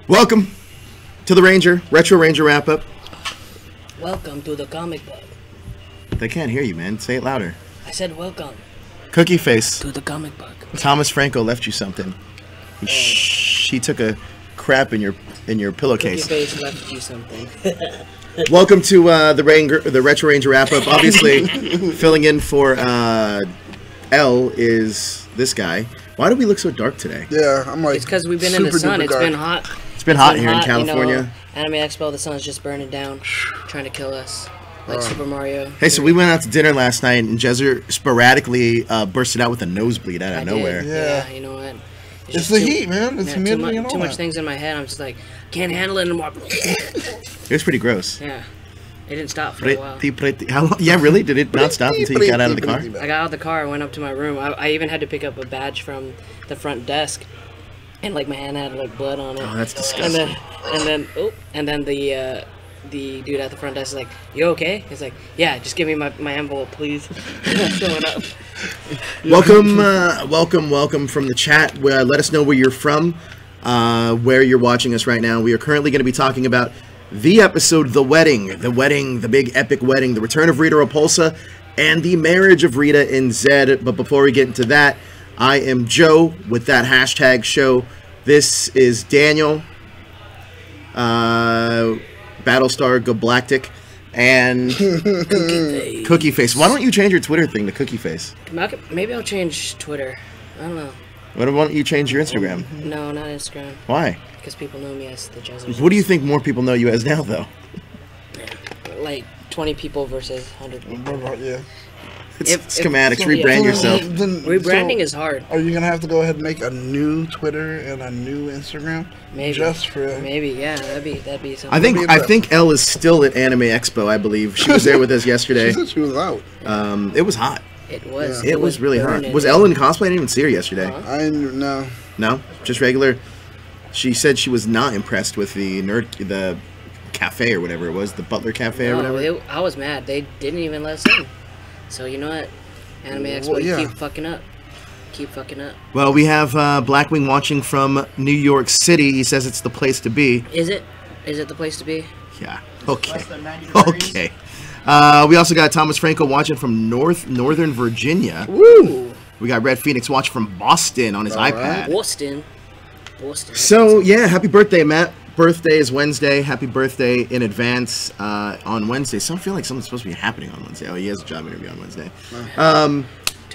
Welcome to the Retro Ranger wrap-up. Welcome to the comic book. They can't hear you, man. Say it louder. I said welcome. Cookie Face. To the comic book. Thomas Franco left you something. He took a crap in your pillowcase. Cookie Face left you something. Welcome to the Retro Ranger wrap-up. Obviously, filling in for Elle is this guy. Why do we look so dark today? Yeah, I'm like. It's because we've been in the sun. It's been hot. It's been hot here in California. You know, Anime Expo, the sun's just burning down, trying to kill us, like Super Mario. Hey, so we went out to dinner last night, and Jezer sporadically bursted out with a nosebleed out of nowhere. Yeah, you know what? It's the heat, man. It's humidity and all too much that. things in my head. I'm just like, can't handle it anymore. It was pretty gross. Yeah. It didn't stop for a while. How long? Yeah, really? Did it not stop until you got out of the car? I got out of the car, I went up to my room. I even had to pick up a badge from the front desk. And like my hand had like blood on it. Oh, that's disgusting. And then the dude at the front desk is like, "You okay?" He's like, "Yeah, just give me my envelope, please." Showing up. Welcome from the chat. Let us know where you're from, where you're watching us right now. We are currently going to be talking about the episode, the big epic wedding, the return of Rita Repulsa, and the marriage of Rita and Zedd. But before we get into that, I am Joe with that hashtag show. This is Daniel, Battlestar Galactic, and Cookie Face. Why don't you change your Twitter thing to Cookie Face? Maybe I'll change Twitter. I don't know. Why don't you change your Instagram? No, not Instagram. Why? Because people know me as the Jezer. What do you think more people know you as now, though? Like 20 people versus 100 people. Yeah. It's schematics. Rebrand yourself. Rebranding is hard. Are you gonna have to go ahead and make a new Twitter and a new Instagram? Maybe. Just for yeah, that'd be something. I think Elle is still at Anime Expo. I believe she was there with us yesterday. She said she was out. It was hot. It was. It was really hot. Was Elle in cosplay? I didn't even see her yesterday. No. No, just regular. She said she was not impressed with the cafe or whatever it was, the Butler Cafe or whatever. I was mad. They didn't even let us in. So you know what? Anime Expo, keep fucking up. Keep fucking up. Well, we have Blackwing watching from New York City. He says it's the place to be. Is it? Is it the place to be? Yeah. Okay. Okay. We also got Thomas Franco watching from Northern Virginia. Woo! We got Red Phoenix watching from Boston on his iPad. Boston. So, yeah, happy birthday, Matt. Birthday is Wednesday. Happy birthday in advance on Wednesday. So I feel like something's supposed to be happening on Wednesday. Oh, he has a job interview on Wednesday. But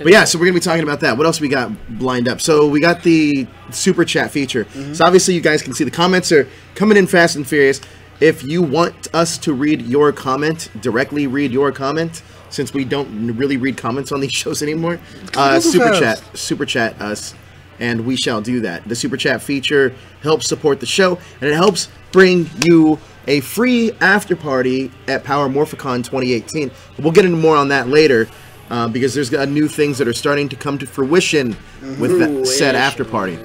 yeah, so we're going to be talking about that. What else we got lined up? So we got the Super Chat feature. So obviously you guys can see the comments are coming in fast and furious. If you want us to read your comment, directly read your comment, since we don't really read comments on these shows anymore, Super Chat us. And we shall do that. The Super Chat feature helps support the show, and it helps bring you a free after party at Power Morphicon 2018. We'll get into more on that later, because there's new things that are starting to come to fruition with that said after party.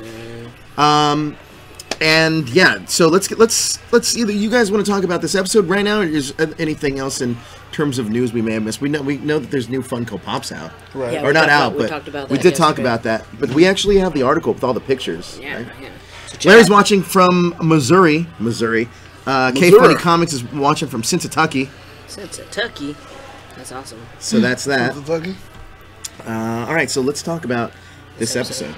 And yeah, so let's either you guys want to talk about this episode right now, or is anything else in terms of news we may have missed? We know that there's new Funko Pops out, right? Yeah, or not out, but we did talk about that. But we actually have the article with all the pictures. Yeah, right? yeah. So Larry's watching from Missouri. K Funny Comics is watching from Cincinnati. Cincinnati. That's awesome. So that's that. Cincinnati. All right, so let's talk about this episode.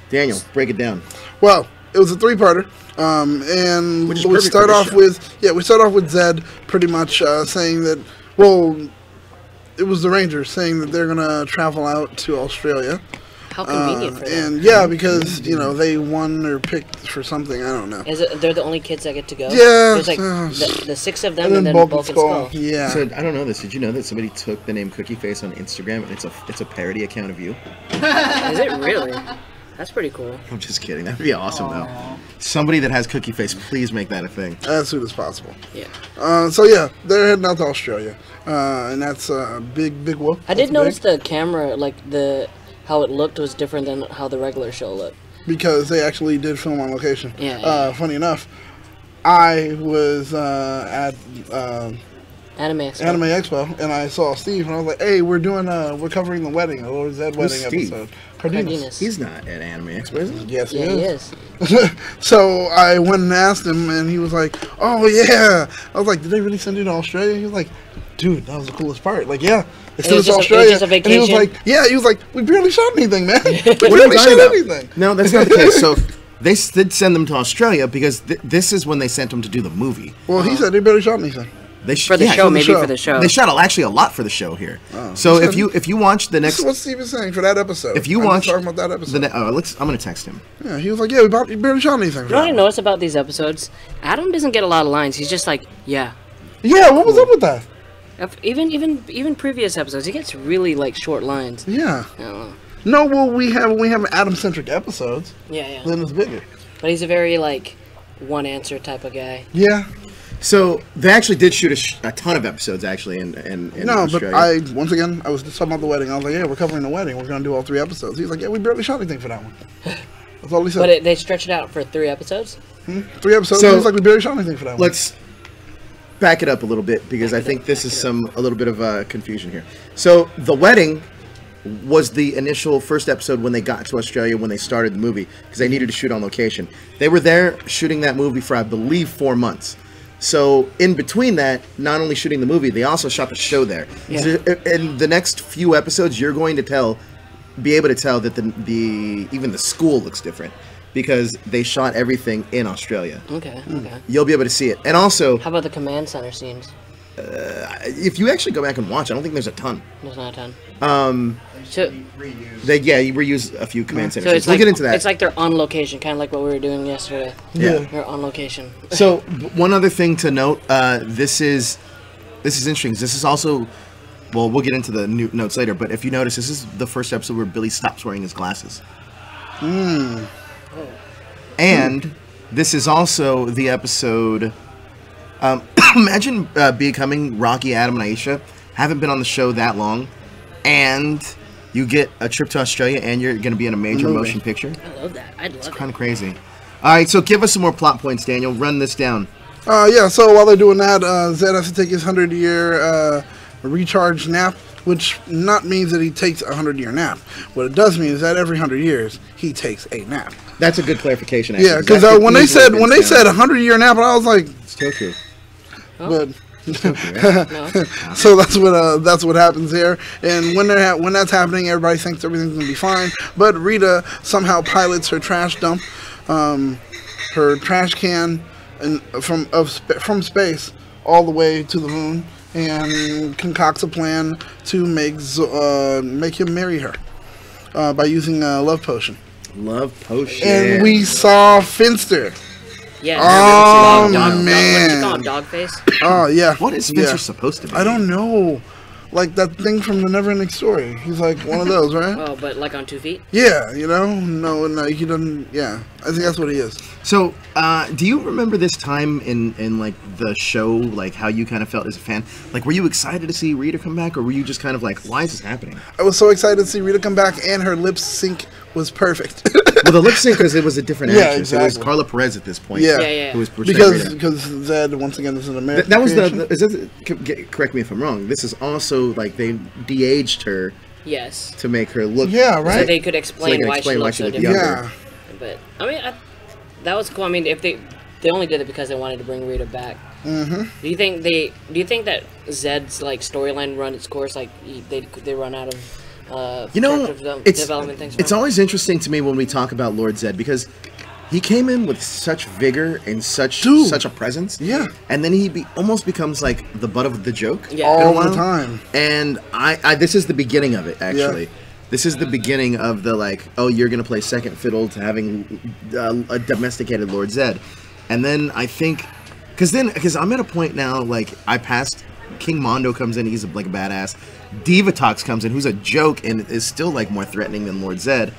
Daniel, break it down. Well, it was a three-parter, and we start off with Zedd pretty much saying that, well, it was the Rangers saying that they're gonna travel out to Australia. How convenient for them. And yeah, because they won or picked for something, I don't know. They're the only kids that get to go? Yeah. There's like the six of them and then Bulk and Skull. Yeah. So I don't know this. Did you know that somebody took the name Cookie Face on Instagram and it's a parody account of you? Is it really? That's pretty cool. I'm just kidding. That'd be awesome, though. Somebody that has Cookie Face, please make that a thing. As soon as possible. Yeah. So yeah, they're heading out to Australia, and that's a big whoop. I did notice the camera, like how it looked was different than how the regular show looked. Because they actually did film on location. Yeah. Funny enough, I was at Anime Expo, and I saw Steve, and I was like, "Hey, we're covering the wedding, the Lord Zedd wedding episode." Cardenas. He's not at Anime Expo, is he? Yes, he is. So I went and asked him, and he was like, "Oh yeah." I was like, "Did they really send you to Australia?" He was like, "Dude, that was the coolest part." Like, yeah, they sent us to Australia, and he was like, "Yeah," he was like, "We barely shot anything, man. We barely shot anything." No, that's not the case. So they did send them to Australia because this is when they sent them to do the movie. Well, he said they barely shot anything. For the show. They shot actually a lot for the show here. Oh. So if you watch the next, this is what Steve is saying for that episode. If you watch talking about that episode, I'm gonna text him. Yeah, he was like, "Yeah, we barely shot anything." You know what I noticed about these episodes? Adam doesn't get a lot of lines. He's just like, "Yeah." Yeah, what was up with that? Even previous episodes, he gets really like short lines. Yeah. I don't know. No, well, we have Adam-centric episodes. Yeah. Then it's bigger. But he's a very like one answer type of guy. Yeah. So they actually did shoot a ton of episodes actually in no, Australia. but I was just talking about the wedding. I was like, "Yeah, we're covering the wedding. We're going to do all 3 episodes." He was like, "Yeah, we barely shot anything for that one." That's all he said. But they stretched it out for 3 episodes. 3 episodes. So, he was like, "We barely shot anything for that one." Let's back it up a little bit because I think this is a little bit of confusion here. So the wedding was the initial first episode when they got to Australia when they started the movie because they needed to shoot on location. They were there shooting that movie for I believe 4 months. So in between that, not only shooting the movie, they also shot the show there. Yeah. So in the next few episodes, you're going to be able to tell that even the school looks different because they shot everything in Australia. Okay. You'll be able to see it, and also how about the command center scenes? If you actually go back and watch, I don't think there's a ton. There's not a ton. So you reuse a few command centers. So it's we'll get into that. It's like they're on location, kind of like what we were doing yesterday. Yeah, they're on location. So one other thing to note: this is interesting. This is also, well, we'll get into the new notes later. But if you notice, this is the first episode where Billy stops wearing his glasses. And this is also the episode. Imagine becoming Rocky, Adam, and Aisha. Haven't been on the show that long, and you get a trip to Australia, and you're going to be in a major motion picture. I love that. It's kind of crazy. All right, so give us some more plot points, Daniel. Run this down. So while they're doing that, Zedd has to take his 100-year recharge nap, which not means that he takes a 100-year nap. What it does mean is that every 100 years he takes a nap. That's a good clarification. Actually. Yeah, because when they said 100-year nap, I was like, it's Tokyo. But so that's what happens here. And when that's happening, everybody thinks everything's gonna be fine. But Rita somehow pilots her trash dump, her trash can, from space all the way to the moon, and concocts a plan to make him marry her by using a love potion. Love potion. And we saw Finster. Yeah. Oh, man. What you call him, Dogface? Oh, yeah. What is Finster supposed to be? I don't know. Like that thing from the Neverending Story. He's like one of those, right? Oh, but like on 2 feet? Yeah, No, he doesn't. Yeah, I think that's what he is. So, do you remember this time in like the show, like how you kind of felt as a fan? Like, were you excited to see Rita come back, or were you just kind of like, why is this happening? I was so excited to see Rita come back, and her lip sync was perfect. Well, the lip sync because it was a different actress. Yeah, exactly. It was Carla Perez at this point. Yeah. Who was portraying because Zedd once again is an American. That was correct me if I'm wrong. This is also like they de-aged her. Yes. To make her look. Yeah, right. So they could explain why she looked so different. Yeah. But I mean, that was cool. I mean, if they only did it because they wanted to bring Rita back. Mm-hmm. Do you think that Zedd's like storyline run its course? Like they run out of. Development things. It's always interesting to me when we talk about Lord Zedd because he came in with such vigor and such a presence. Yeah. And then he almost becomes like the butt of the joke. Yeah. All the time. And I this is the beginning of it actually. Yeah. This is the beginning of the like, oh, you're gonna play second fiddle to having a domesticated Lord Zedd, and then I think, because I'm at a point now like I passed. King Mondo comes in, he's like a badass. Divatox comes in, who's a joke and is still like more threatening than Lord Zedd.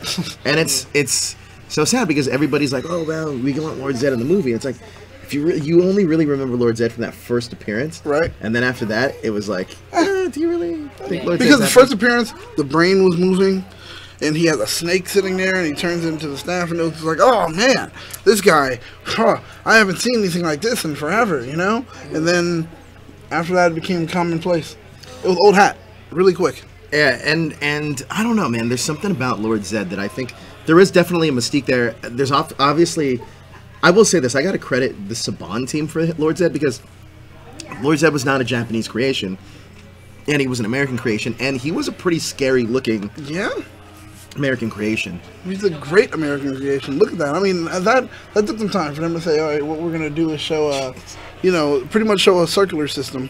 And it's so sad because everybody's like, oh well, we want Lord Zedd in the movie. It's like if you only really remember Lord Zedd from that first appearance, right? And then after that, it was like, do you really think Lord Zedd? Because the first appearance, the brain was moving, and he has a snake sitting there, and he turns into the staff, and it was like, oh man, this guy, I haven't seen anything like this in forever, And then After that, it became commonplace. It was old hat, really quick. Yeah, and I don't know, man. There's something about Lord Zedd that I think there is definitely a mystique there. There's obviously, I will say this, I got to credit the Saban team for Lord Zedd, because Lord Zedd was not a Japanese creation, and he was an American creation, and he was a pretty scary looking American creation. He's a great American creation. Look at that. I mean, that took some time for them to say, all right, what we're going to do is show pretty much show a circular system,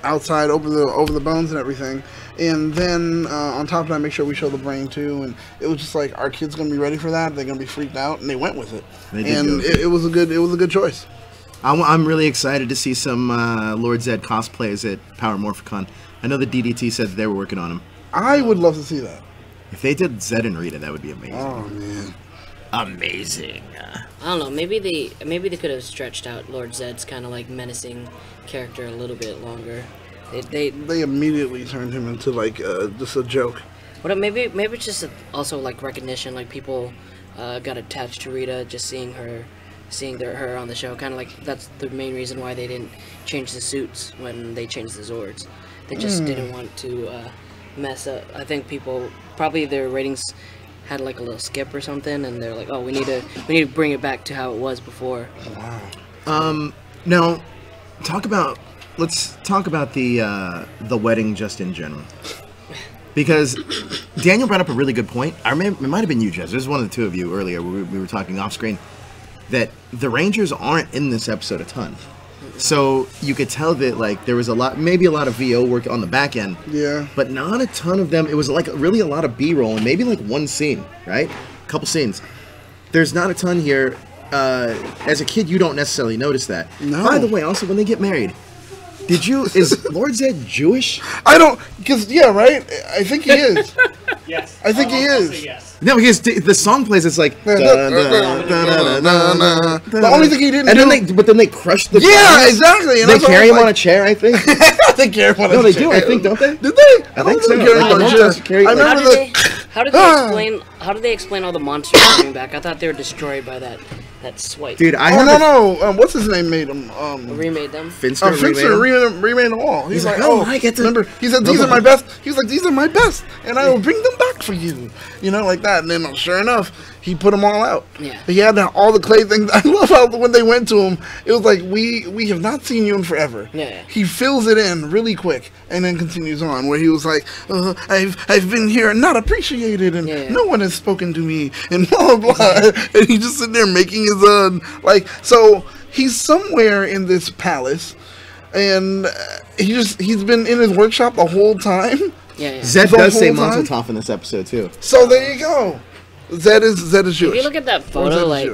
outside over the bones and everything, and then on top of that, make sure we show the brain too. And it was just like, our kids gonna be ready for that? They're gonna be freaked out, and they went with it. It was a good choice. I'm really excited to see some Lord Zedd cosplays at Power Morphicon. I know the DDT said they were working on them. I would love to see that. If they did Zedd and Rita, that would be amazing. Oh man, amazing. I don't know. Maybe they could have stretched out Lord Zedd's kind of like menacing character a little bit longer. They immediately turned him into like just a joke. But maybe it's just also like recognition. Like people got attached to Rita just seeing her on the show. Kind of like that's the main reason why they didn't change the suits when they changed the Zords. They just didn't want to mess up. I think people probably their ratings had like a little skip or something, and they're like, oh, we need to bring it back to how it was before. Wow. Now, let's talk about the wedding just in general, because Daniel brought up a really good point. It might have been you, Jez. It was one of the two of you earlier. We were talking off screen that the Rangers aren't in this episode a ton. So you could tell that like there was maybe a lot of VO work on the back end. Yeah. But not a ton of them. It was like really a lot of B-roll and maybe like one scene, right? A couple scenes. There's not a ton here. As a kid, you don't necessarily notice that. No. By the way, also when they get married, is Lord Zedd Jewish? I don't, because right? I think he is. Yes. I think he is. Yes. No, because the song plays. It's like the only thing he didn't do. But then they crush the. Yeah, exactly. And they carry him on a chair, I think. They carry him on a chair. No, they do. I think, don't they? Did they? I think so. I remember How did they explain all the monsters coming back? I thought they were destroyed by that swipe. Dude, what's his name made them? Remade them. Finster remade them all. He's like, oh, I get to remember. He said these are my best. He was like, these are my best, and I will bring them back for you. Like that. And then, sure enough, he put them all out. Yeah. He had all the clay things. I love how when they went to him, it was like, we have not seen you in forever. Yeah. He fills it in really quick, and then continues on where he was like, I've been here and not appreciated, and no one has spoken to me, and blah blah blah. And he's just sitting there making his so he's somewhere in this palace, and he's been in his workshop the whole time. Yeah. Zedd does say Mazel Tov in this episode too. So there you go. Zedd is Jewish. If you look at that photo, like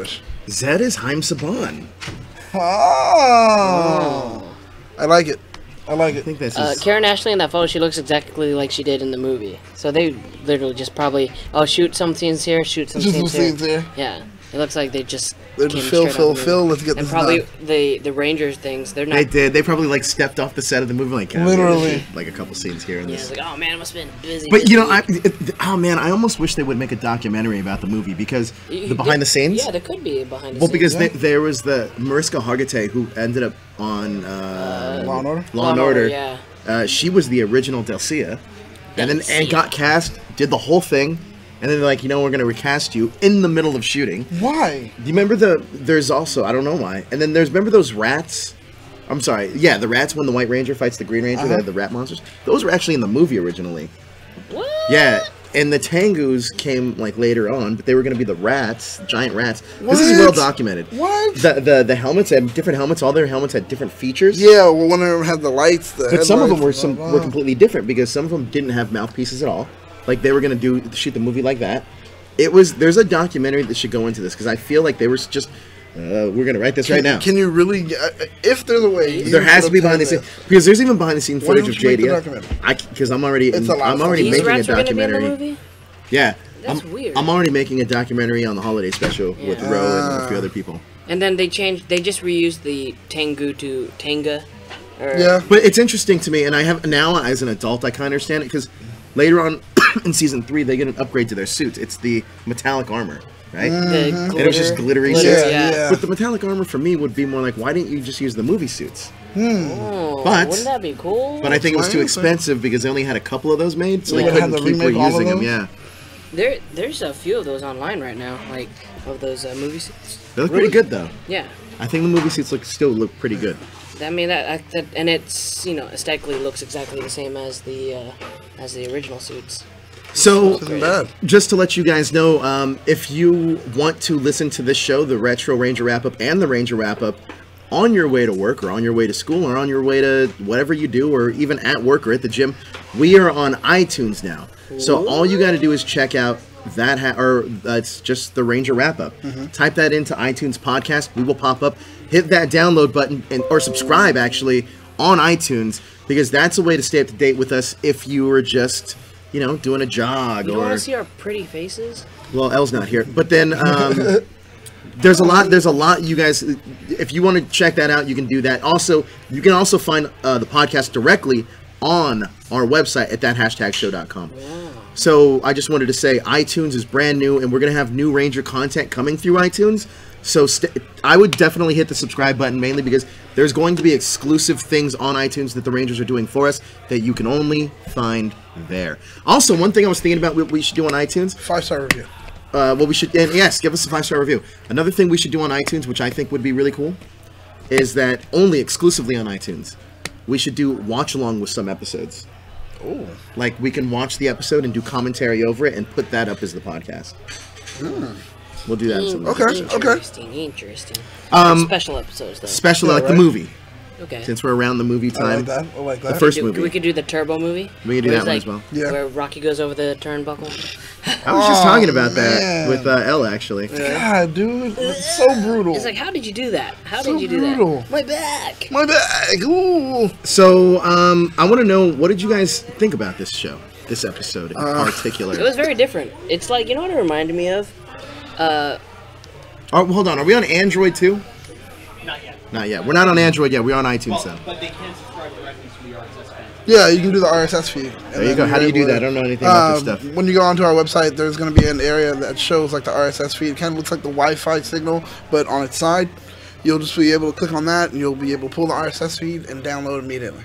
Zedd is Haim Saban. Oh. I like it. I think this is Karen Ashley in that photo. She looks exactly like she did in the movie. So they literally just probably shoot some scenes here, shoot some scenes here. Yeah. It looks like they just fill. Let's get this probably done. the Rangers things. They're not. They did. They probably like stepped off the set of the movie, like literally, like a couple scenes here and this. Like, oh man, it must have been busy. But I almost wish they would make a documentary about the movie because the behind the scenes. Yeah, there could be behind the scenes. Well, because there was the Mariska Hargitay who ended up on Law and Order. Law and Order. Yeah. She was the original Delcia, and got cast, did the whole thing. And then they're like, we're going to recast you in the middle of shooting. Why? Do you remember there's also, I don't know why. And then remember those rats? I'm sorry. Yeah, the rats when the White Ranger fights the Green Ranger, the rat monsters. Those were actually in the movie originally. What? Yeah. And the Tengus came like later on, but they were going to be the rats, giant rats. What? This is well documented. What? The helmets had different helmets. All their helmets had different features. Yeah, well, one of them had the lights. But some of them were completely different because some of them didn't have mouthpieces at all. Like they were going to shoot the movie like that. There's a documentary that should go into this because I feel like they were just we're going to write this right now. Can you really? If there's a way, there has to be behind the scenes because there's even behind the scenes footage of JD. Because I'm already making a documentary. Yeah, that's weird. I'm already making a documentary on the holiday special with Ro and a few other people. And then they just reused the Tengu to Tenga. Yeah, but it's interesting to me, and I have now as an adult I kind of understand it because later on in season 3 they get an upgrade to their suits. It's the metallic armor, right? And it was just glittery glitter, suits. yeah. But the metallic armor for me would be more like, why didn't you just use the movie suits? But wouldn't that be cool? But I think it was too expensive because they only had a couple of those made, so they couldn't keep reusing them. Yeah. There's a few of those online right now, like of those movie suits. They look pretty good though. Yeah. I think the movie suits still look pretty good. I mean that and it's aesthetically looks exactly the same as the original suits. So, just to let you guys know, if you want to listen to this show, the Retro Ranger Wrap-Up and the Ranger Wrap-Up, on your way to work or on your way to school or on your way to whatever you do or even at work or at the gym, we are on iTunes now. So all you got to do is check out that, it's just the Ranger Wrap-Up. Type that into iTunes podcast. We will pop up. Hit that download button or subscribe, actually, on iTunes, because that's a way to stay up to date with us if you were just... doing a jog. You want to see our pretty faces? Well, Elle's not here. But then there's a lot, you guys, if you want to check that out, you can do that. Also, you can also find the podcast directly on our website at thathashtagshow.com. Wow. So I just wanted to say iTunes is brand new, and we're going to have new Ranger content coming through iTunes. So I would definitely hit the subscribe button, mainly because there's going to be exclusive things on iTunes that the Rangers are doing for us that you can only find there. Also, one thing I was thinking about what we should do on iTunes. 5-star review. We should, and yes, give us a 5-star review. Another thing we should do on iTunes, which I think would be really cool, is that only exclusively on iTunes, we should do watch along with some episodes. Oh. Like, we can watch the episode and do commentary over it and put that up as the podcast. We'll do that. Interesting. Special episodes, though. Special, like the movie. Okay. Since we're around the movie time. I like that. The first movie. We could do the Turbo movie. We could do that one as well. Yeah. Where Rocky goes over the turnbuckle. I was just talking about that with Elle, actually. God, dude. It's so brutal. It's like, how did you do that? How So did you do brutal. that? My back. My back. Ooh. So, I want to know, what did you guys think about this show? This episode in particular? It was very different. It's like, you know what it reminded me of? Oh, hold on. Are we on Android too? Not yet. Not yet. We're not on Android yet. We're on iTunes though. But they can subscribe directly to the RSS feed. Yeah, you can do the RSS feed. There you go. How do you do that? I don't know anything about this stuff. When you go onto our website, there's going to be an area that shows like the RSS feed. It kind of looks like the Wi-Fi signal, but on its side. You'll just be able to click on that, and you'll be able to pull the RSS feed and download immediately.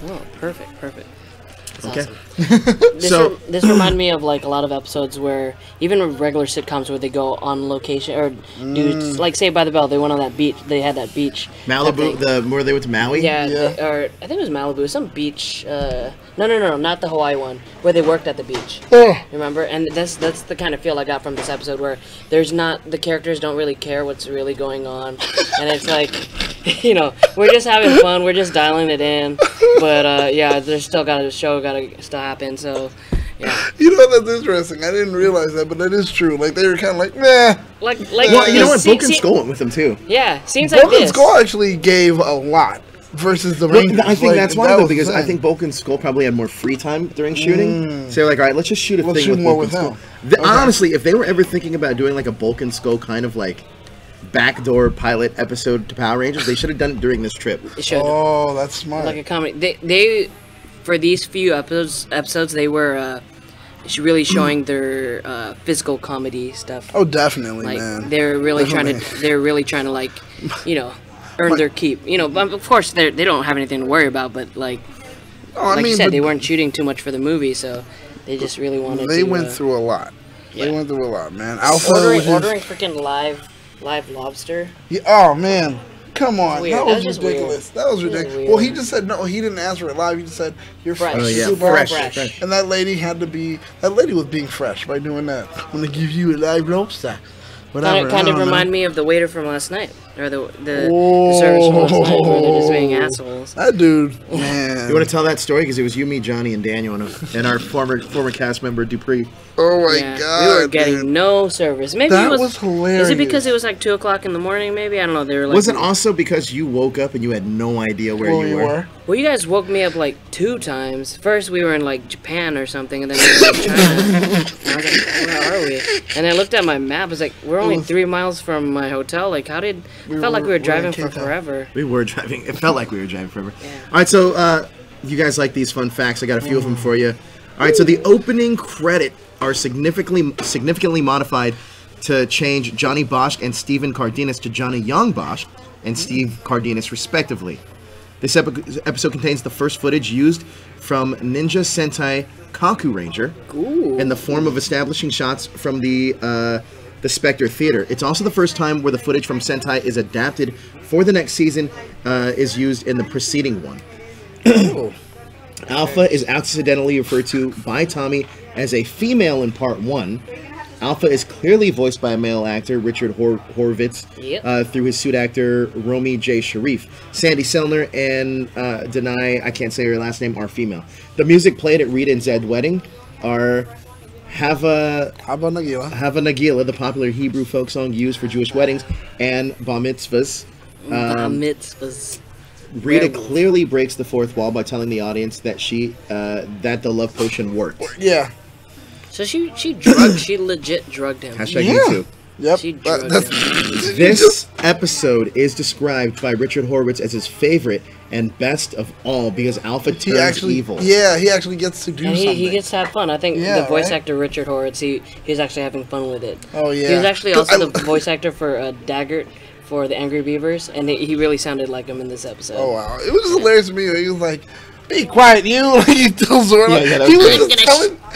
Oh, perfect. That's Okay. Awesome. This reminded me of like a lot of episodes where even regular sitcoms where they go on location or do like Saved by the Bell. They went on that beach. They had that beach. Malibu, where they went to Maui. Yeah. Or I think it was Malibu. Some beach. No, not the Hawaii one where they worked at the beach. Remember? And that's the kind of feel I got from this episode where the characters don't really care what's really going on, and it's like, we're just having fun. We're just dialing it in, but there's still got to still happen. So, yeah. That's interesting. I didn't realize that, but that is true. Like they were kind of like, meh. Well, you know what? Book and Skull went with them too. Yeah, scenes like this. Book and Skull actually gave a lot versus the Rangers. I think that's why though, because I think Bulk and Skull probably had more free time during shooting. So they're like, all right, let's just shoot a thing with Bulk and Skull. Honestly, if they were ever thinking about doing like a Bulk and Skull kind of like backdoor pilot episode to Power Rangers, they should have done it during this trip. Oh, that's smart. Like a comedy. They for these few episodes, they were really showing their physical comedy stuff. Oh, definitely, like, man. They're really trying to like, earn their keep. But of course they don't have anything to worry about. But like, you said, they weren't shooting too much for the movie, so they just really wanted. They went through a lot. Yeah. They went through a lot, man. Alpha ordering freaking live lobster. Yeah, oh man. Come on, that was ridiculous. That was ridiculous. Well, he just said no. He didn't ask for it live. He just said you're fresh. Oh yeah, fresh. And that lady was being fresh by doing that. I'm gonna give you a live lobster. Whatever. Kind of remind me of the waiter from last night, or the service from last night, where they're just being assholes. That dude, man. You want to tell that story? Because it was you, me, Johnny, and Daniel, and our former cast member Dupree. Oh my god, we were getting no service. Maybe that was hilarious. Is it because it was like 2:00 in the morning? Maybe, I don't know. They were like. Was it also because you woke up and you had no idea where you were? Well, you guys woke me up like 2 times. First, we were in like Japan or something, and then we were in China. And I was like, where are we? And I looked at my map. I was like, we're only 3 miles from my hotel. Like, it felt like we were driving for forever. We were driving. It felt like we were driving forever. Yeah. All right, so you guys like these fun facts? I got a few of them for you. All right, so the opening credit are significantly modified to change Johnny Bosch and Stephen Cardenas to Johnny Young Bosch and Steve Cardenas, respectively. This episode contains the first footage used from Ninja Sentai Kaku Ranger in the form of establishing shots from the Spectre Theater. It's also the first time where the footage from Sentai is adapted for the next season is used in the preceding one. Alpha is accidentally referred to by Tommy as a female in part 1. Alpha is clearly voiced by a male actor, Richard Horvitz, through his suit actor, Romy J. Sharif. Sandy Selner and Denai, I can't say her last name, are female. The music played at Rita and Zedd wedding are Hava Nagila, the popular Hebrew folk song used for Jewish weddings, and Bar Mitzvahs. Rita clearly breaks the fourth wall by telling the audience that that the love potion works. Yeah. So she legit drugged him. Hashtag YouTube. Yep. She drugged him. This episode is described by Richard Horvitz as his favorite and best of all because Alpha turns evil. Yeah, he actually gets to do something. He gets to have fun. I think the voice actor Richard Horvitz, he's actually having fun with it. Oh yeah. He was actually also the voice actor for Daggert for the Angry Beavers, and he really sounded like him in this episode. Oh wow, it was just hilarious to me. He was like, "Be quiet, you!" Like he tells Zordon.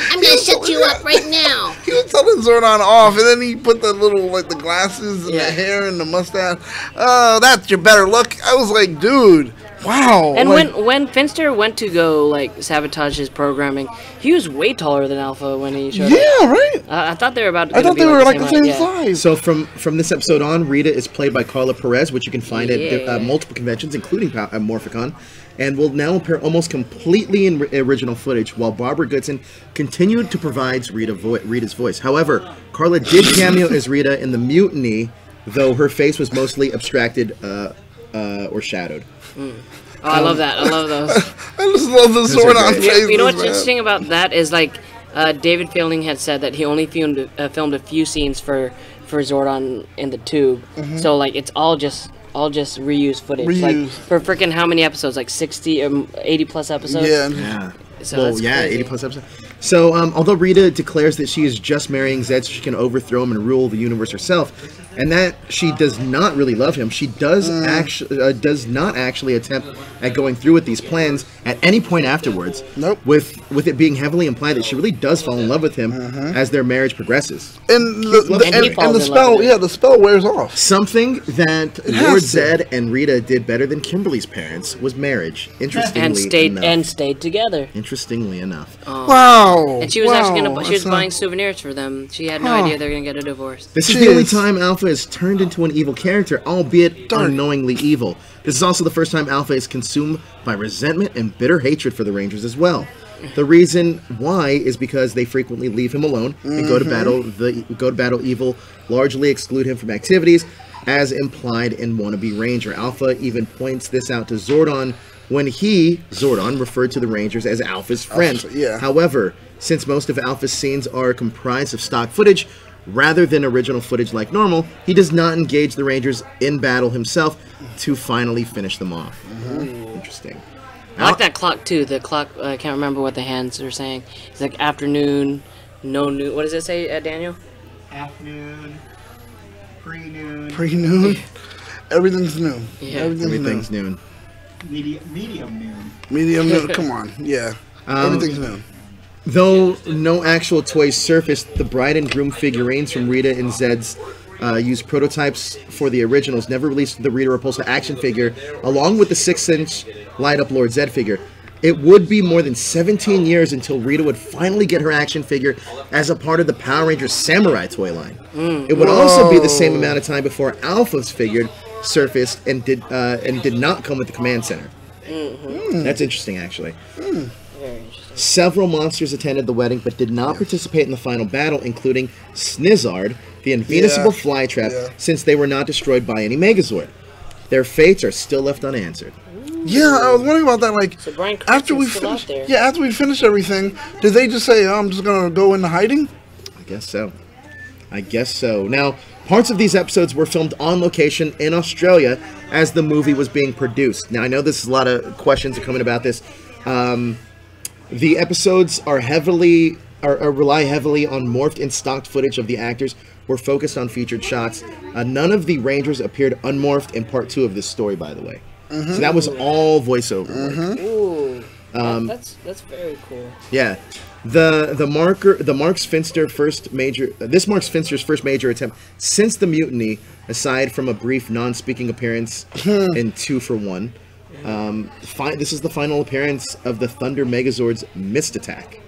I'm gonna shut you up right now. He was telling Zordon off, and then he put the little the glasses and the hair and the mustache. Oh, that's your better look. I was like, dude. Wow. And when Finster went to go sabotage his programming, he was way taller than Alpha when he showed up. Yeah, right. I thought they were about. I thought they were the same size. So from this episode on, Rita is played by Carla Perez, which you can find at multiple conventions, including Morphicon, and will now appear almost completely in original footage, while Barbara Goodson continued to provide Rita's voice. However, Carla did cameo as Rita in the Mutiny, though her face was mostly abstracted or shadowed. Oh, I love that. I love those. I just love the Zordon faces. You know what's interesting about that is David Fielding had said that he only filmed a few scenes for Zordon in the tube, so it's all just reused footage. For freaking how many episodes? 60 or 80 plus episodes. Yeah. So crazy. 80 plus episodes. So, although Rita declares that she is just marrying Zedd so she can overthrow him and rule the universe herself, and that she does not really love him, she does not actually attempt at going through with these plans at any point afterwards. Nope. With it being heavily implied that she really does fall in love with him as their marriage progresses. And the spell, the spell wears off. Something that Lord Zedd and Rita did better than Kimberly's parents was marriage. Interestingly enough. And stayed together. Interestingly enough. Wow. And she was actually she was buying souvenirs for them. She had no idea they were gonna get a divorce. This is the only time Alpha is turned into an evil character, albeit unknowingly evil. This is also the first time Alpha is consumed by resentment and bitter hatred for the Rangers as well. The reason why is because they frequently leave him alone and go to battle evil, largely exclude him from activities, as implied in Wannabe Ranger. Alpha even points this out to Zordon when Zordon, referred to the Rangers as Alpha's friends. However, since most of Alpha's scenes are comprised of stock footage, rather than original footage like normal, he does not engage the Rangers in battle himself to finally finish them off. Interesting. I like that clock too. The clock, I can't remember what the hands are saying. It's afternoon, no noon. What does it say, Daniel? Afternoon, pre-noon. Pre-noon? Everything's new. Yeah. Everything's noon. Medium noon. Medium noon, come on. Yeah. Everything's new. Though no actual toys surfaced, the bride and groom figurines from Rita and Zedd's used prototypes for the originals, never released the Rita Repulsa action figure, along with the 6-inch light-up Lord Zedd figure. It would be more than 17 years until Rita would finally get her action figure as a part of the Power Rangers Samurai toy line. It would also be the same amount of time before Alpha's figure surfaced and did not come with the command center. That's interesting, actually. Very interesting. Several monsters attended the wedding but did not participate in the final battle, including Snizzard, the invincible flytrap, since they were not destroyed by any Megazord. Their fates are still left unanswered. Yeah, I was wondering about that. So Brian after we finished everything, did they just say, "I'm just gonna go into hiding"? I guess so. Now, parts of these episodes were filmed on location in Australia as the movie was being produced. Now, I know there's a lot of questions are coming about this. The episodes rely heavily on morphed and stocked footage of the actors. Were focused on featured shots. None of the Rangers appeared unmorphed in part 2 of this story, by the way. So that was all voiceover work. Ooh, that's very cool. Yeah. This marks Finster's first major attempt since the mutiny, aside from a brief non-speaking appearance in 2 for 1. This is the final appearance of the Thunder Megazord's missed attack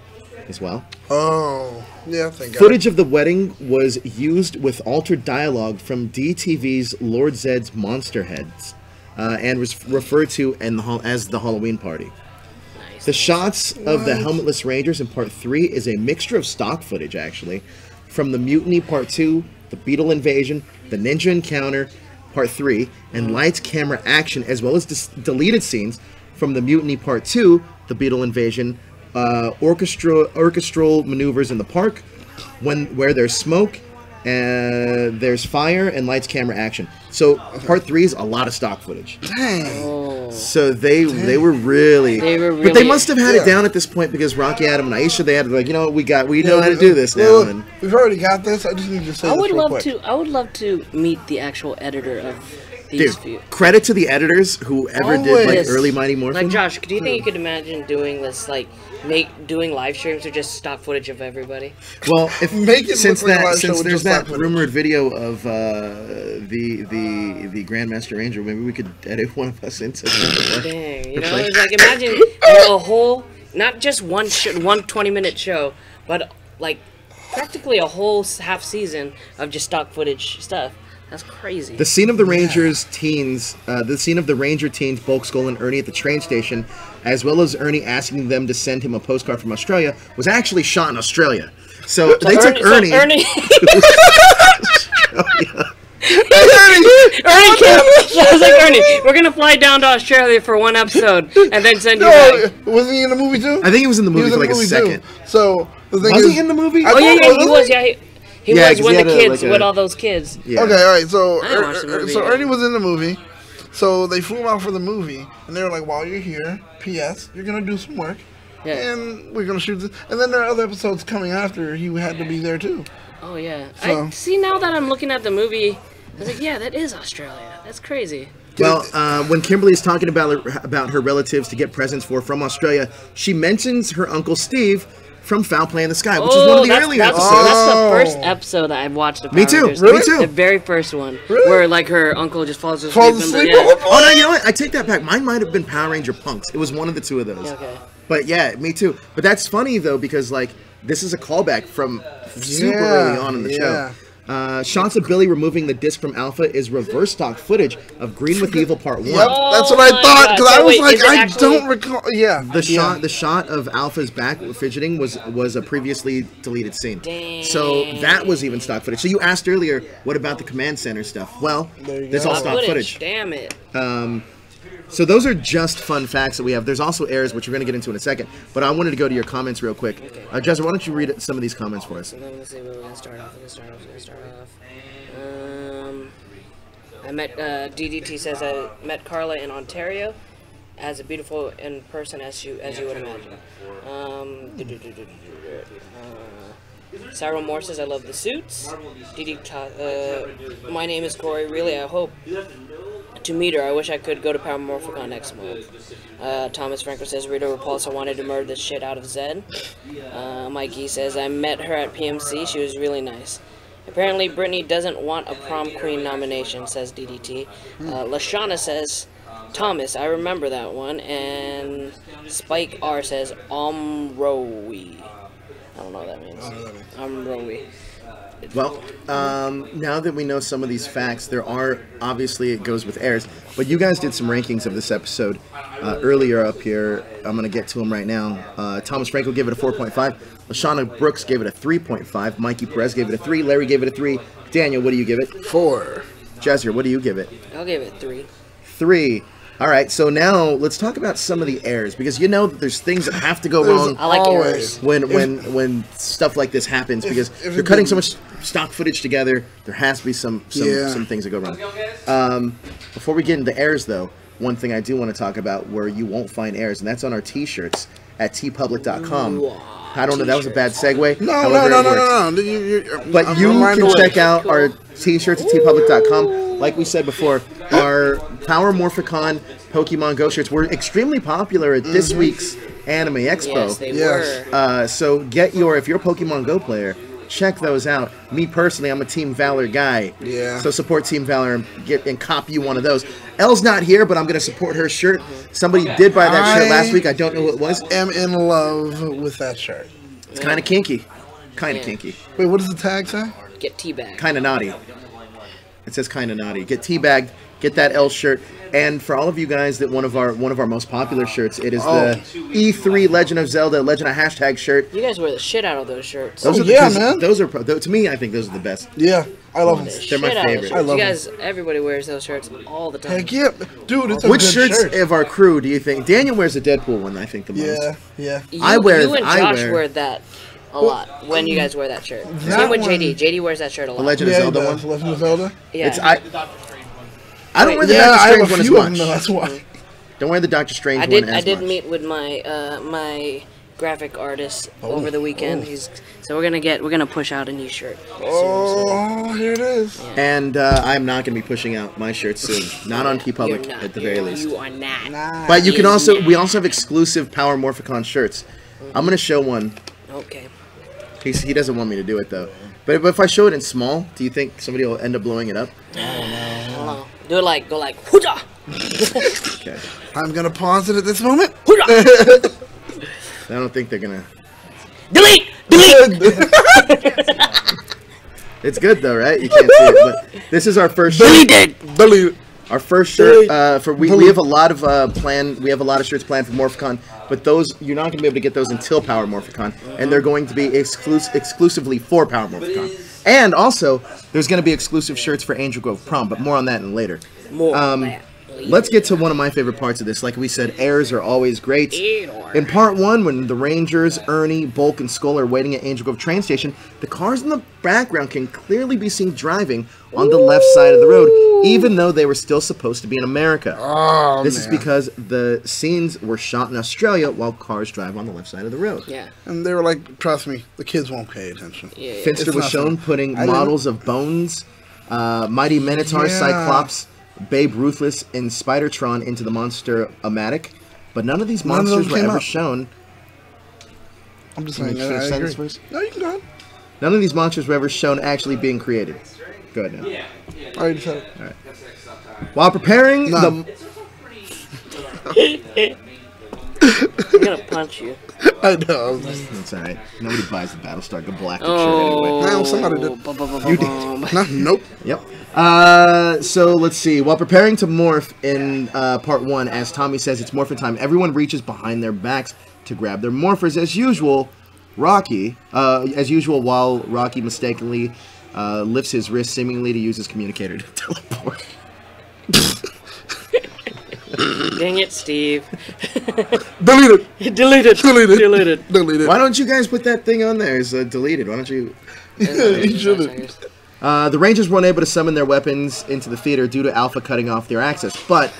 as well. Oh, yeah, thank God. Footage of the wedding was used with altered dialogue from DTV's Lord Zedd's Monster Heads, and was referred to as the Halloween party. The shots of the helmetless Rangers in Part 3 is a mixture of stock footage, actually, from the Mutiny Part 2, the Beetle Invasion, the Ninja Encounter Part 3, and lights, camera, action, as well as deleted scenes from the Mutiny Part 2, the Beetle Invasion, orchestral maneuvers in the park, where there's smoke, there's fire, and lights, camera, action. So Part 3 is a lot of stock footage. Dang. Oh. So they were really, but they must have had it down at this point because Rocky, Adam, and Aisha, they had like, you know, we know how to do this now. And we've already got this. I just need to say I would love to meet the actual editor of these. Dude, credit to the editors whoever did like early Mighty Morphin. Like Josh, do you think you could imagine doing this, like doing live streams or just stock footage of everybody? Well, since there's that footage. rumored video of the Grandmaster Ranger, maybe we could edit one of us into it. Dang, you know, it's like imagine a whole, not just one 20-minute show, but like practically a whole half season of just stock footage stuff. That's crazy. The scene of the Rangers teens, Ranger teens, Bulk, Skull, and Ernie at the train station, as well as Ernie asking them to send him a postcard from Australia, was actually shot in Australia. So they took Ernie. Ernie came. I was like, Ernie, we're gonna fly down to Australia for one episode and then send you back. Wasn't he in the movie too? I think he was in the movie for like a second. So the thing was he in the movie? Oh yeah, he was. Yeah. He was with the kids, like with all those kids. Yeah. Okay, all right. So, so Ernie was in the movie. So they flew him out for the movie, and they were like, "While you're here, P.S. You're gonna do some work, and we're gonna shoot this." And then there are other episodes coming after. He had to be there too. Oh yeah. So, I see now that I'm looking at the movie. I was like, yeah, that is Australia. That's crazy. Well, when Kimberly is talking about her relatives to get presents from Australia, she mentions her Uncle Steve from Foul Play in the Sky, which is one of the earlier episodes. That's the first episode that I've watched of Power Rangers. Really? Me too. The very first one, where like her uncle just falls asleep. Oh no, you know what? I take that back. Mine might have been Power Ranger Punks. It was one of the two of those. Yeah, okay. But yeah, me too. But that's funny though because like this is a callback from super early on in the show. Shots of Billy removing the disc from Alpha is reverse stock footage of Green with Evil Part 1. Yep, that's what I thought because I was like, I don't recall. Yeah, the shot of Alpha's back fidgeting was a previously deleted scene. Dang. So that was even stock footage. So you asked earlier, what about the command center stuff? Well, there's all stock footage. Damn it. So those are just fun facts that we have. There's also errors, which we're going to get into in a second. But I wanted to go to your comments real quick. Okay. Jessica, why don't you read some of these comments for us? Let's see where we're going to start off. I met, DDT says, I met Carla in Ontario. As a beautiful in person as you would imagine. Cyril Moore says, I love the suits. My name is Corey. Really, I hope to meet her. I wish I could go to Power Morphicon next month. Thomas Franco says, Rita Repulsa wanted to murder the shit out of Zedd. Mikey says, I met her at PMC. She was really nice. Apparently, Brittany doesn't want a prom queen nomination, says DDT. Lashana says, Thomas, I remember that one. And Spike R says, Omrowi. I don't know what that means. Omrowi. Well, now that we know some of these facts, there are, obviously it goes with errors, but you guys did some rankings of this episode earlier up here. I'm going to get to them right now. Thomas Franco gave it a 4.5. Lashana Brooks gave it a 3.5. Mikey Perez gave it a 3. Larry gave it a 3. Daniel, what do you give it? 4. Jazzer, what do you give it? I'll give it 3. 3. All right, so now let's talk about some of the errors because you know that there's things that have to go wrong. I like errors when stuff like this happens because if you're cutting so much stock footage together, there has to be some things that go wrong. Before we get into errors, though, one thing I do want to talk about where you won't find errors, and that's on our T-shirts at tpublic.com. I don't know, that was a bad segue. No. But you can check out our T-shirts at tpublic.com. like we said before, our Power Morphicon Pokemon Go shirts were extremely popular at this week's Anime Expo. Yes, they were. So if you're a Pokemon Go player, check those out. Me personally, I'm a Team Valor guy. Yeah. So support Team Valor and copy you one of those. Elle's not here, but I'm going to support her shirt. Somebody did buy that shirt last week. I don't know who it was. I am in love with that shirt. It's kind of kinky. Kind of kinky. Wait, what does the tag say? Get teabagged. Kind of naughty. It says kind of naughty. Get teabagged. Get that Elle shirt. And for all of you guys, that one of our most popular shirts, it is the E3 Legend of Zelda Legend of Hashtag shirt. You guys wear the shit out of those shirts. Those are man. Those are to me. I think those are the best. Yeah, I love them. They're my favorite. I love you guys, everybody wears those shirts all the time. Heck yeah, dude! It's a Which good shirts shirt. of our crew do you think? Daniel wears the Deadpool one. I think the most. Yeah. You, you and Josh wear that a lot when you guys wear that shirt. Same with JD. JD wears that shirt a lot. The Legend of Zelda one. Legend of Zelda. Yeah. I don't wear the Yeah, Doctor I have Strange a one as few of them. much. Though, that's why. Don't wear the Doctor Strange one as much. I did meet with my my graphic artist over the weekend. So we're gonna push out a new shirt. Oh, here it is. Yeah. And I'm not gonna be pushing out my shirt soon. Not on TeePublic at the very least. You are not. But you can we also have exclusive Power Morphicon shirts. I'm gonna show one. Okay. He doesn't want me to do it though. But if I show it in small, do you think somebody will end up blowing it up? I don't know. Do it go like hooja. Okay. I'm gonna pause it at this moment. Hooja. I don't think they're gonna. Delete. It's good though, right? You can't see it, but this is our first shirt. Delete. Our first shirt. We have a lot of We have a lot of shirts planned for Morphicon, but those you're not going to be able to get those until Power Morphicon, and they're going to be exclusively for Power Morphicon. And also, there's going to be exclusive shirts for Angel Grove Prom, but more on that later. More on that. Let's get to one of my favorite parts of this. Like we said, airs are always great. In part 1, when the Rangers, Ernie, Bulk, and Skull are waiting at Angel Grove train station, the cars in the background can clearly be seen driving on the left side of the road, even though they were still supposed to be in America. Oh, this is because the scenes were shot in Australia while cars drive on the left side of the road. Yeah. And they were like, trust me, the kids won't pay attention. Yeah. Finster was shown putting models of Bones, Mighty Minotaur, Cyclops, Babe Ruthless, and Spider-Tron into the Monster-O-Matic, but none of these monsters were ever shown. I'm just saying, I agree. First? No, you can go ahead. None of these monsters were ever shown actually being created. Go ahead now. I already said it. All right. While preparing I'm gonna punch you. I know. That's alright. Nobody buys the Battlestar Galactic Oh, shirt anyway. No, somebody did. You did. No, nope. Yep. So let's see. While preparing to morph in part 1, as Tommy says, it's morphin' time. Everyone reaches behind their backs to grab their morphers. As usual, while Rocky mistakenly lifts his wrist seemingly to use his communicator to teleport. Dang it, Steve. Delete it. Delete it. Delete it. Delete it. Delete it. Why don't you guys put that thing on there as deleted? Why don't you... You shouldn't. The Rangers were unable to summon their weapons into the theater due to Alpha cutting off their access, but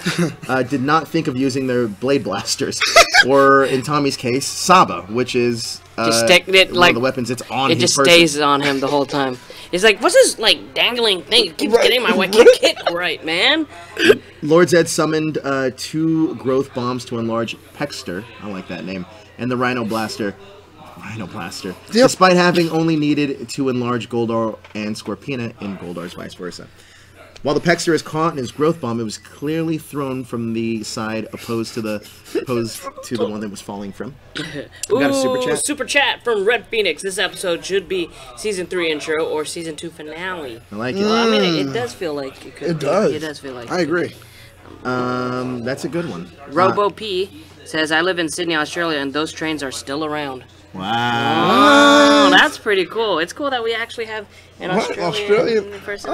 did not think of using their blade blasters, or in Tommy's case, Saba, which is just stick it one like of the weapons. It's on. It just stays on him the whole time. He's like, "What's this like dangling thing? It keeps getting my way. Kick right, man." Lord Zedd summoned 2 growth bombs to enlarge Pexter. I like that name, and the Rhino Blaster. Yep. Despite having only needed to enlarge Goldar and Scorpina in Goldar's vice versa. While the Pexter is caught in his growth bomb, it was clearly thrown from the side opposed to the one that was falling from. We got a super chat. Super chat from Red Phoenix. This episode should be season 3 intro or season 2 finale. I like it. Well, I mean, it does feel like it could. It does. It does feel like. I agree. That's a good one. Robo P says, "I live in Sydney, Australia, and those trains are still around." Wow. Oh, that's pretty cool. It's cool that we actually have an Australian person.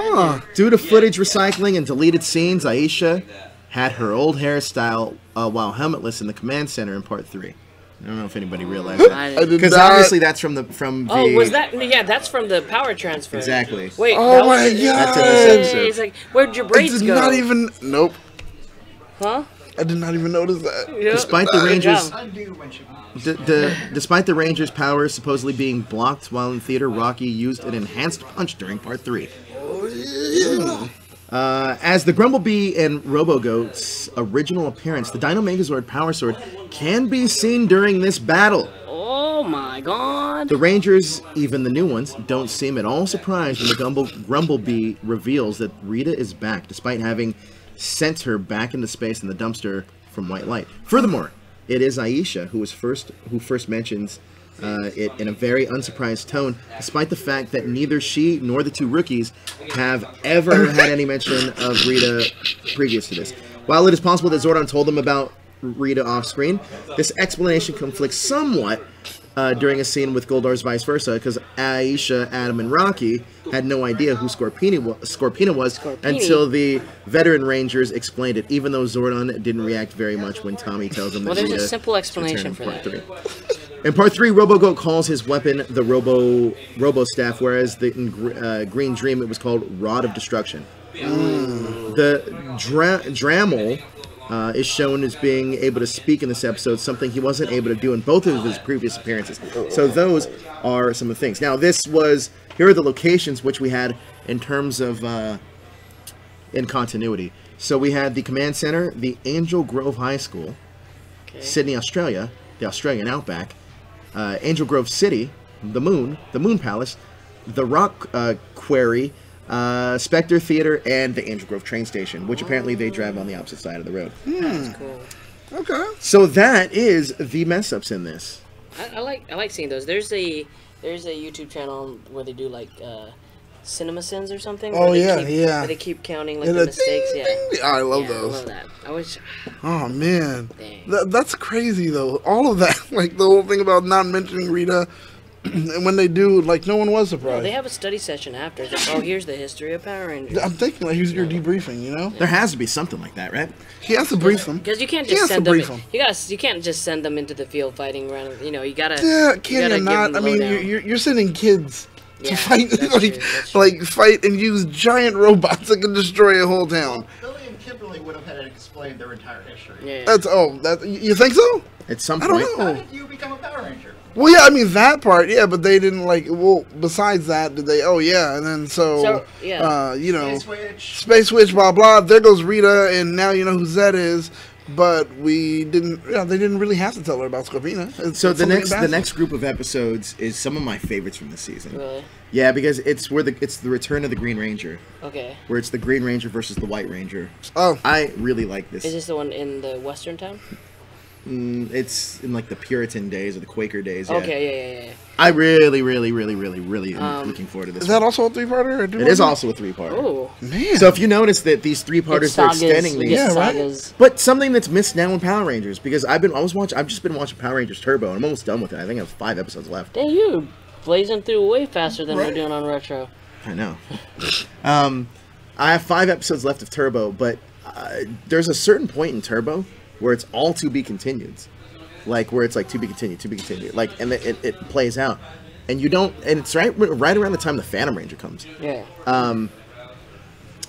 Due to footage recycling and deleted scenes, Aisha had her old hairstyle while helmetless in the command center in part 3. I don't know if anybody realized that. Because obviously that's from the... Oh, was that... Yeah, that's from the power transfer. Exactly. Wait, oh my God. That's in this episode. It's like, where'd your braids go? Not even... Nope. Huh? I did not even notice that. Yep. Despite the Rangers... I despite the Rangers' powers supposedly being blocked while in theater, Rocky used an enhanced punch during part 3. Oh, yeah. As the Grumblebee and Robogoat's original appearance, the Dino Megazord Power Sword can be seen during this battle. Oh my god. The Rangers, even the new ones, don't seem at all surprised when the Grumblebee reveals that Rita is back, despite having sent her back into space in the dumpster from White Light. Furthermore, it is Aisha who first mentions it in a very unsurprised tone, despite the fact that neither she nor the two rookies have ever had any mention of Rita previous to this. While it is possible that Zordon told them about Rita off-screen, this explanation conflicts somewhat during a scene with Goldar's vice versa, because Aisha, Adam, and Rocky had no idea who Scorpina was until the veteran Rangers explained it, even though Zordon didn't react very much when Tommy tells him that there's Rita a simple explanation for that. In Part 3, Robogoat calls his weapon the Robo Staff, whereas in Green Dream it was called Rod of Destruction. The Dremel is shown as being able to speak in this episode, something he wasn't able to do in both of his previous appearances. So those are some of the things. Now, here are the locations which we had in terms of in continuity. So we had the Command Center, the Angel Grove High School, Sydney, Australia, the Australian Outback, Angel Grove City, the Moon Palace, the Rock Quarry, Spectre Theater, and the Angel Grove train station, which apparently they drive on the opposite side of the road. That's cool. Okay. So that is the mess ups in this. I like seeing those. There's a YouTube channel where they do like cinema sins or something. Oh yeah. yeah. Where they keep counting like the mistakes. Ding, ding. I love those. I love that. I wish. Oh man, Dang. that's crazy though. All of that, like the whole thing about not mentioning Rita. And when they do, like, no one was surprised. Well, they have a study session after. Like, oh, here's the history of Power Rangers. I'm thinking, like, here's your debriefing, you know? There has to be something like that, right? He has to brief them. Because you can't just send them. You can't just send them into the field fighting around. You know, you gotta. Yeah, can you not? I mean, you're sending kids to fight, fight and use giant robots that can destroy a whole town. Billy and Kimberly would have had to explain their entire history. Yeah. You think so? At some point. I don't know. How did you become a Power Ranger? Well, yeah, I mean, that part, yeah, but they didn't, like, well, besides that, did they, oh, yeah, and then you know, Space Witch, blah, blah, there goes Rita, and now you know who Zedd is, but they didn't really have to tell her about Scorpina. So the next group of episodes is some of my favorites from this season. Really? Yeah, because it's the return of the Green Ranger. Okay. Where it's the Green Ranger versus the White Ranger. Oh. I really like this. Is this the one in the Western town? It's in like the Puritan days or the Quaker days. Yeah. Okay, yeah. I really am looking forward to this. Is that also a three-parter? It is also a three-parter. Oh man! So if you notice that these three-parters are extending these, right? But something that's missed now in Power Rangers, because I've just been watching Power Rangers Turbo, and I'm almost done with it. I think I have 5 episodes left. Dang, you're blazing through way faster than we're doing on Retro. I know. I have 5 episodes left of Turbo, but there's a certain point in Turbo where it's all to be continued, like where it's like to be continued, like, and it plays out, and you don't, and it's right around the time the Phantom Ranger comes. Yeah.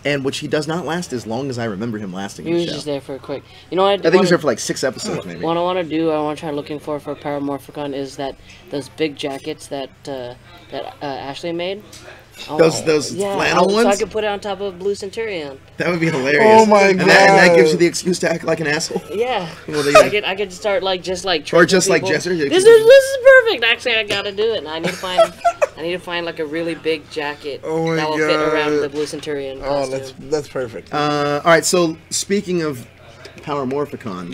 And which he does not last as long as I remember him lasting. He was just there for a quick. You know what? I think he was there for like 6 episodes, maybe. What I want to try looking for Paramorphicon is those big jackets that Ashley made. Those flannel ones? So I could put it on top of Blue Centurion. That would be hilarious. Oh my god! And that gives you the excuse to act like an asshole. Yeah. I could start just like Jester. This is perfect. Actually, I gotta do it. And I need to find like a really big jacket that will fit around the Blue Centurion costume. That's perfect. All right. So speaking of Power Morphicon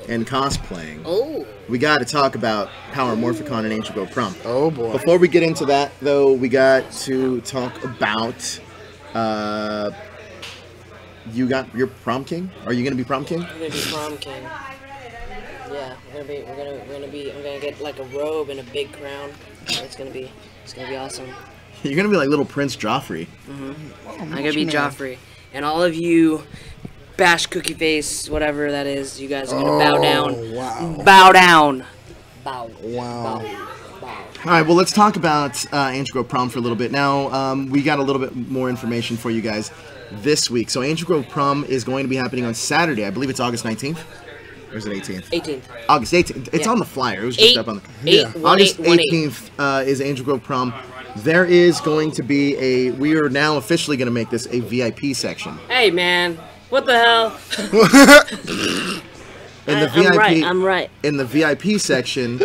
and cosplaying, we got to talk about Power Morphicon and Angel Grove Prom. Oh boy! Before we get into that, though, we got to talk about you got your prom king. Are you gonna be prom king? I'm gonna be prom king. Yeah, we're gonna be. I'm gonna get like a robe and a big crown. It's gonna be awesome. You're gonna be like little Prince Joffrey. I'm gonna be Joffrey, and all of you. Bash Cookie Face, whatever that is, you guys are gonna bow down. Wow. Bow down. Bow. Wow. Bow. All right, well, let's talk about Angel Grove Prom for a little bit. Now, we got a little bit more information for you guys this week. So Angel Grove Prom is going to be happening on Saturday. I believe it's August 19th. Or is it 18th? 18th. August 18th. It's on the flyer. It was just up on the... Yeah. August 18th is Angel Grove Prom. there is going to be we are now officially going to make this a VIP section. Hey, man. What the hell? In the VIP, I'm right. In the VIP section,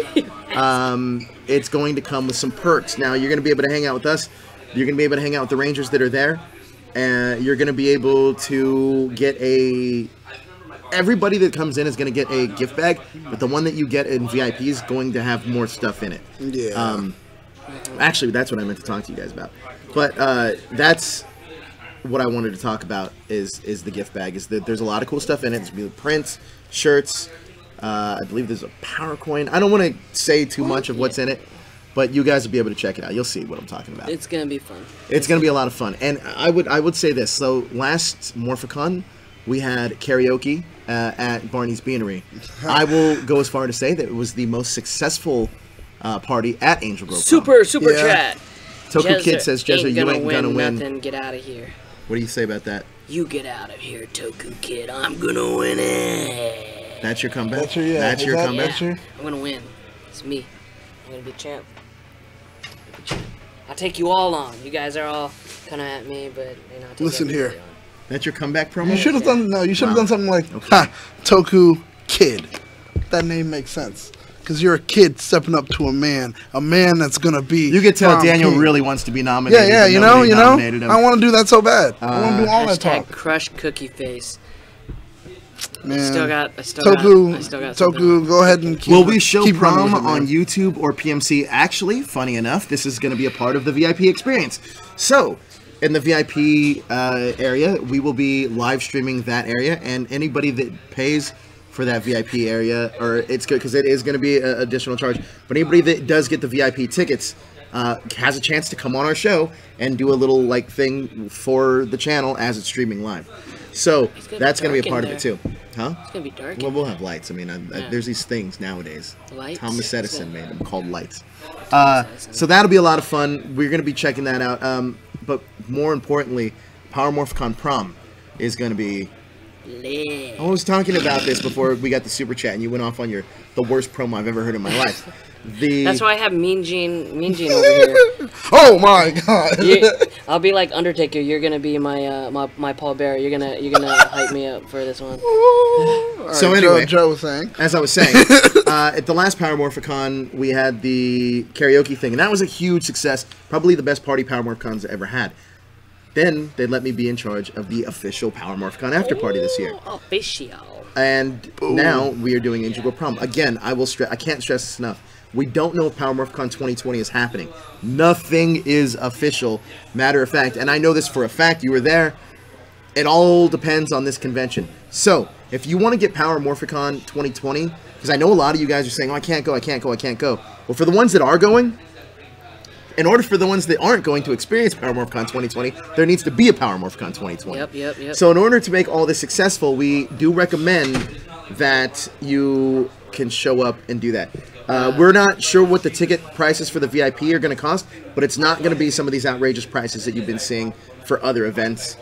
it's going to come with some perks. Now, you're going to be able to hang out with us. You're going to be able to hang out with the Rangers that are there. And you're going to be able to get everybody that comes in is going to get a gift bag, but the one that you get in VIP is going to have more stuff in it. Yeah. Actually, that's what I meant to talk to you guys about. But that's what I wanted to talk about is the gift bag. Is that there's a lot of cool stuff in it. There's going to be prints, shirts. I believe there's a power coin. I don't want to say too much of what's in it, but you guys will be able to check it out. You'll see what I'm talking about. It's gonna be fun. It's gonna be a lot of fun. And I would say this. So last Morphicon, we had karaoke at Barney's Beanery. I will go as far to say that it was the most successful party at Angel Grove. Super chat. Toku Kid says, Jezza, you ain't gonna win. Nothing. Get out of here. What do you say about that? You get out of here, Toku Kid. I'm gonna win it. That's your comeback? That's your comeback? Yeah, I'm gonna win. It's me. I'm gonna be champ. I'll take you all on. You guys are all kind of at me, but you know. Listen here. That's your comeback promo? You should have done You should have done something like Toku Kid. That name makes sense because you're a kid stepping up to a man that's gonna be. You could tell Daniel king. really wants to be nominated. Yeah, you know. I want to do that so bad. I want to do all that talk. Crush cookie face. Man, I still got Toku, go ahead and keep. Will we show keep prom running with it, on YouTube or PMC? Actually, funny enough, this is going to be a part of the VIP experience. So, in the VIP area, we will be live streaming that area, and anybody that pays for that VIP area, or it's good because it is going to be an additional charge, but anybody that does get the VIP tickets has a chance to come on our show and do a little thing for the channel as it's streaming live. So that's going to be a part of it too. Huh? It's going to be dark. Well, we'll have lights. I mean, there's these things nowadays. Lights? Thomas Edison made them called lights. So that'll be a lot of fun. We're going to be checking that out. But more importantly, Power Morphicon Prom is going to be... Lit. I was talking about this before we got the super chat, and you went off on the worst promo I've ever heard in my life. That's why I have Mean Gene over here. Oh my God! I'll be like Undertaker. You're gonna be my Paul Bearer. You're gonna hype me up for this one. So anyway, Joe was saying. As I was saying, at the last Power Morphicon, we had the karaoke thing, and that was a huge success. Probably the best party Power Morphicons I ever had. Then they let me be in charge of the official Power Morphicon after party this year. Official. And now we are doing Angel Grove Prom. Again, I can't stress this enough. We don't know if Power Morphicon 2020 is happening. Nothing is official, matter of fact. And I know this for a fact. You were there. It all depends on this convention. So, if you want to get Power Morphicon 2020, because I know a lot of you guys are saying, oh, I can't go. Well, for the ones that are going, in order for the ones that aren't going to experience Power Morphicon 2020, there needs to be a Power Morphicon 2020. Yep. So in order to make all this successful, we do recommend that you can show up and do that. We're not sure what the ticket prices for the VIP are going to cost, but it's not going to be some of these outrageous prices that you've been seeing for other events.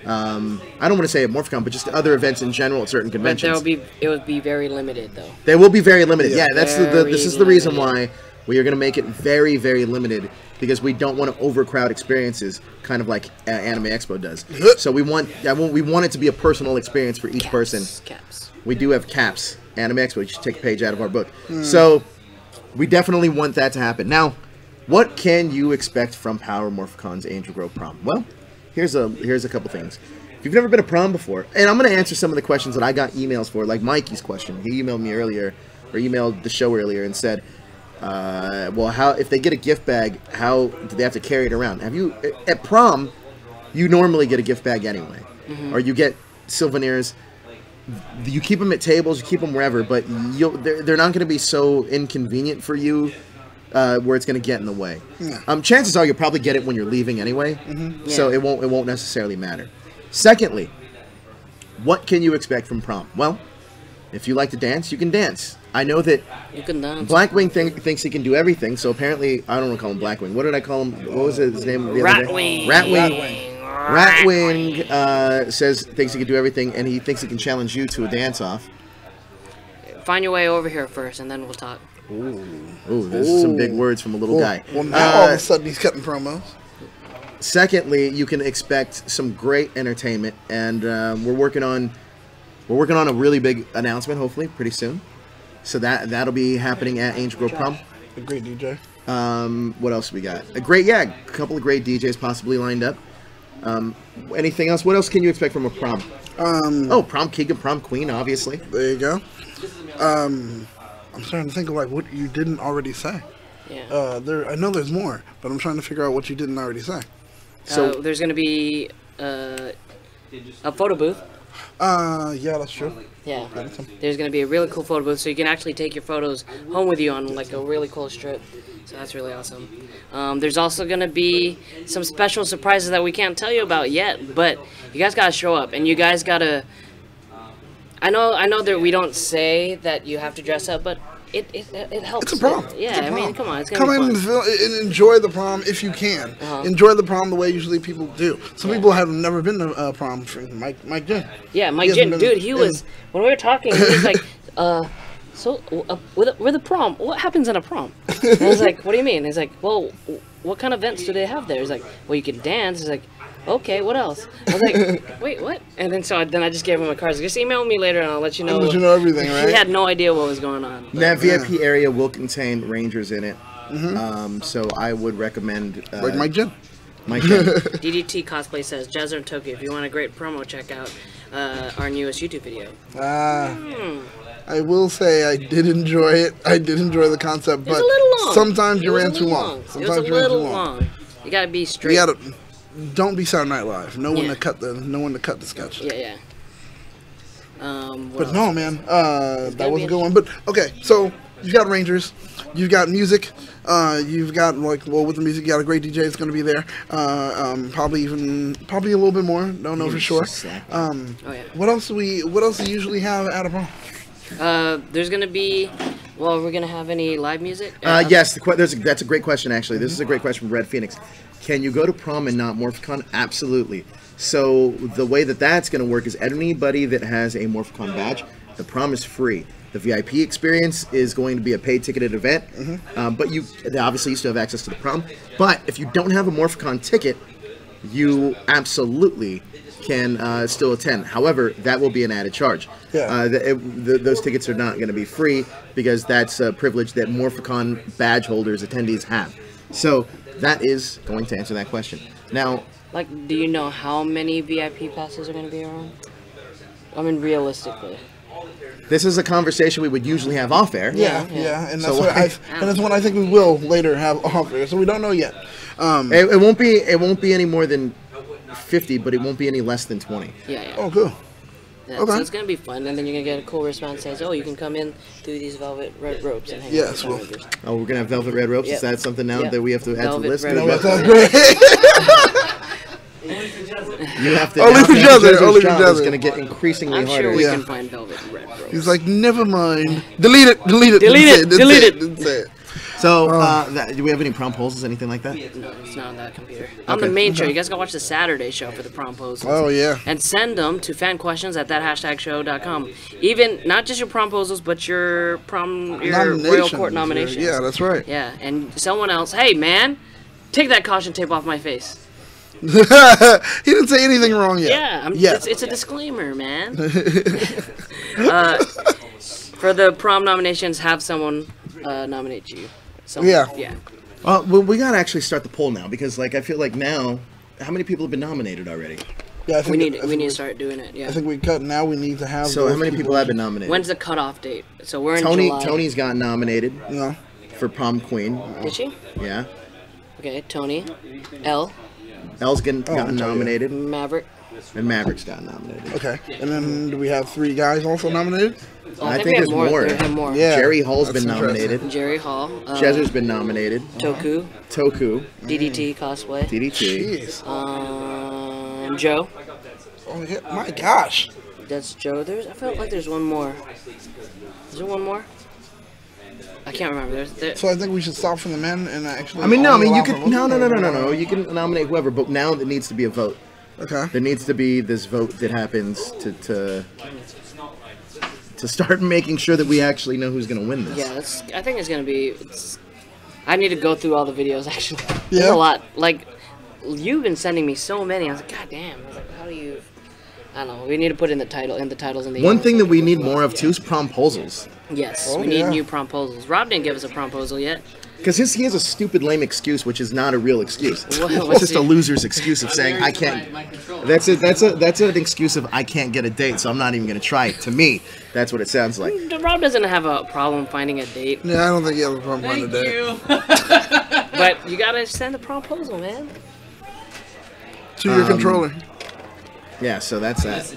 I don't want to say at Morphicon, but just other events in general at certain conventions. But it would be very limited, though. They will be very limited. Yeah, that's this is the reason limited. why we are going to make it very, very limited, because we don't want to overcrowd experiences, kind of like Anime Expo does. So we want it to be a personal experience for each person. Caps. We do have caps. Anime Expo, you should take a page out of our book. So we definitely want that to happen. Now, what can you expect from Power Morphicon's Angel Grove Prom? Well, here's a couple things. If you've never been to prom before, and I'm going to answer some of the questions that I got emails for, like Mikey's question. He emailed me earlier, or emailed the show earlier, and said, well, if they get a gift bag, how do they have to carry it around? At prom, you normally get a gift bag anyway, or you get souvenirs. You keep them at tables, you keep them wherever, but they're not going to be so inconvenient for you where it's going to get in the way. Yeah. Chances are you'll probably get it when you're leaving anyway, so it won't necessarily matter. Secondly, what can you expect from prom? Well, if you like to dance, you can dance. I know that you can dance. Blackwing thinks he can do everything, so apparently, I don't want to call him Blackwing. What did I call him? What was his name the other day? Ratwing thinks he can do everything, and he thinks he can challenge you to a dance-off. Find your way over here first, and then we'll talk. Ooh, there's some big words from a little guy. Well, now all of a sudden he's cutting promos. Secondly, you can expect some great entertainment, and we're working on a really big announcement, hopefully pretty soon. So that'll be happening at Angel Grove Prom. A great DJ. What else we got? A couple of great DJs possibly lined up. Anything else? What else can you expect from a prom? Prom king and prom queen, obviously. There you go. I'm starting to think of like what you didn't already say. Yeah. I know there's more, but I'm trying to figure out what you didn't already say. So there's going to be a photo booth. Yeah, that's true. Yeah. There's going to be a really cool photo booth, so you can actually take your photos home with you on like a really cool strip. So that's really awesome. There's also going to be some special surprises that we can't tell you about yet, but you guys got to show up, and you guys got to... I know that we don't say that you have to dress up, but it helps. It's a prom. Yeah, I mean, come on, it's gonna come be in fun. and enjoy the prom if you can. Enjoy the prom the way usually people do. Some people have never been to a prom. Mike Jin. Yeah, Mike Jin, dude, he was when we were talking. He was like, with a prom, what happens in a prom? And I was like, what do you mean? He's like, well, what kind of events do they have there? He's like, well, you can dance. He's like, okay, what else? I was like, wait, what? And then I just gave him a card. Just email me later and I'll let you know. I'll let you know everything, right? He had no idea what was going on. That VIP area will contain Rangers in it. So I would recommend... like Mike Jin. Mike Jin. DDT Cosplay says, Jazzer and Tokyo, if you want a great promo, check out our newest YouTube video. I will say I did enjoy it. I did enjoy the concept, but a little long. sometimes you ran too long. It was a little long. You gotta be straight. Don't be Saturday Night Live. No one to cut the sketch. Yeah. But no, man, that was a good one. But okay, so you've got Rangers, you've got music, you've got with the music, you got a great DJ that's going to be there. Probably a little bit more. Don't know for sure. What else do we usually have at a prom? There's gonna be. Well, we're gonna have any live music? Yes, that's a great question. Actually, this is a great question from Red Phoenix. Can you go to prom and not Morphicon? Absolutely. So the way that's going to work is anybody that has a Morphicon badge, the prom is free. The VIP experience is going to be a paid ticketed event, but obviously you still have access to the prom. But if you don't have a Morphicon ticket, you absolutely can still attend. However, that will be an added charge. Yeah. Those tickets are not going to be free because that's a privilege that Morphicon badge holders, attendees have. So that is going to answer that question. Now, do you know how many VIP passes are going to be around? I mean, realistically. This is a conversation we would usually have off air. Yeah, and that's what I think we will later have off air. So we don't know yet. It won't be any more than 50, but it won't be any less than 20. Yeah. Oh, cool. Yeah, okay. So it's going to be fun, and then you're going to get a cool response that says, oh, you can come in through these velvet red ropes and hang out with Rangers. Oh, we're going to have velvet red ropes? Yep. Is that something now that we have to add to the list? No, that's great. You have to. Only for Jazzer. It's going to get increasingly harder. I'm sure we can find velvet red ropes. He's like, never mind. Delete it. Delete it. So, do we have any prom poses, anything like that? No, it's not on that computer. On the main show, you guys gotta watch the Saturday show for the prom poses. Oh, yeah. And send them to fanquestions@thathashtagshow.com. Even, not just your prom poses, but your Royal Court nominations. Yeah, that's right. Yeah, and someone else, hey, man, take that caution tape off my face. He didn't say anything wrong yet. Yeah, it's a disclaimer, man. For the prom nominations, have someone nominate you. Yeah. Well, we gotta actually start the poll now because, I feel like now, how many people have been nominated already? Yeah, I think we need to start doing it. Yeah. I think we need to have. So how many people have been nominated? When's the cutoff date? So we're in July. Tony's got nominated. Yeah. For prom queen. Did she? Yeah. Okay, Tony, Elle's gotten nominated. Maverick. And Maverick's got nominated. Okay. And then do we have 3 guys also nominated? I think there's more. Yeah. Jerry Hall's been nominated. Jerry Hall. Jezzer's been nominated. Toku. DDT Cosplay. DDT. Jeez. Joe. Oh, yeah. My gosh. That's Joe. I felt like there's one more. Is there one more? I can't remember. So I think we should stop from the men and actually. You can. No. You can nominate whoever, but now there needs to be a vote. Okay. There needs to be this vote that happens to to start making sure that we actually know who's gonna win this. Yeah, I think it's gonna be. I need to go through all the videos actually. Yeah. There's a lot. Like, you've been sending me so many. I was like, God damn. I was like, how do you? I don't know. We need to put in the titles in the. One thing that we need more of too is promposals. Yes, we need new promposals. Rob didn't give us a promposal yet. Because he has a stupid lame excuse, which is not a real excuse. What's It's just a loser's excuse of saying I can't. That's an excuse of I can't get a date, so I'm not even gonna try it. To me, that's what it sounds like. Rob doesn't have a problem finding a date, Yeah, I don't think you have a problem finding a date. but you gotta send a promposal, man. To your controller. Yeah, so that's that.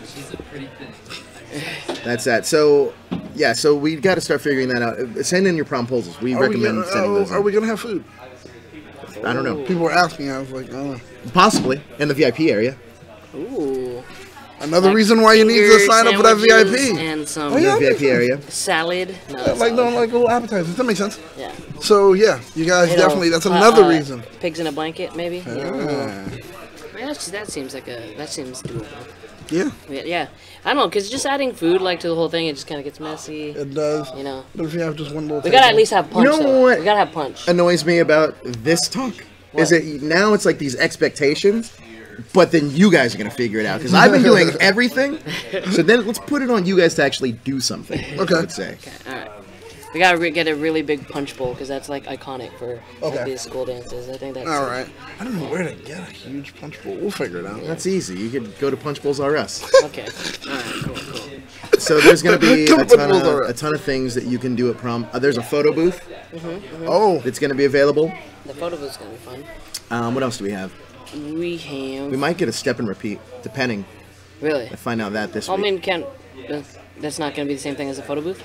That's that. So, yeah, so we got to start figuring that out. Send in your promposals. We recommend sending those in. Are we gonna have food? I don't know. People were asking. I was like, oh. Possibly in the VIP area. Ooh. Another reason why you need to sign up for that Sandwiches VIP. and some Oh, yeah. The VIP area. salad. No, Like little appetizers. That makes sense. yeah. So yeah, you guys You know, definitely. That's another reason. Pigs in a blanket, maybe. Ah. Yeah, that seems doable. Yeah, Yeah. I don't know, because just adding food like to the whole thing, it just kind of gets messy. it does. You know. But if you have just one little, We gotta at least have punch. know though. what? We gotta have punch. Annoys me about this talk is What? that now it's like these expectations, but then you guys are gonna figure it out because I've been doing everything. So then let's put it on you guys to actually do something. Okay. I would say. All right. We gotta get a really big punch bowl because that's like iconic for Okay. these school dances. I think that's all right. I don't know where to get a huge punch bowl. We'll figure it out. That's easy. You could go to Punch Bowls R Us. Okay. All right. Cool. So there's gonna be Go to a Punch ton Bowls R of, Us. a ton of things that you can do at prom. There's a photo booth Oh, that's gonna be available. The photo booth's gonna be fun. What else do we have? We have. We might get a step and repeat, depending. Really? I find out that this I week. mean, that's not gonna be the same thing as a photo booth.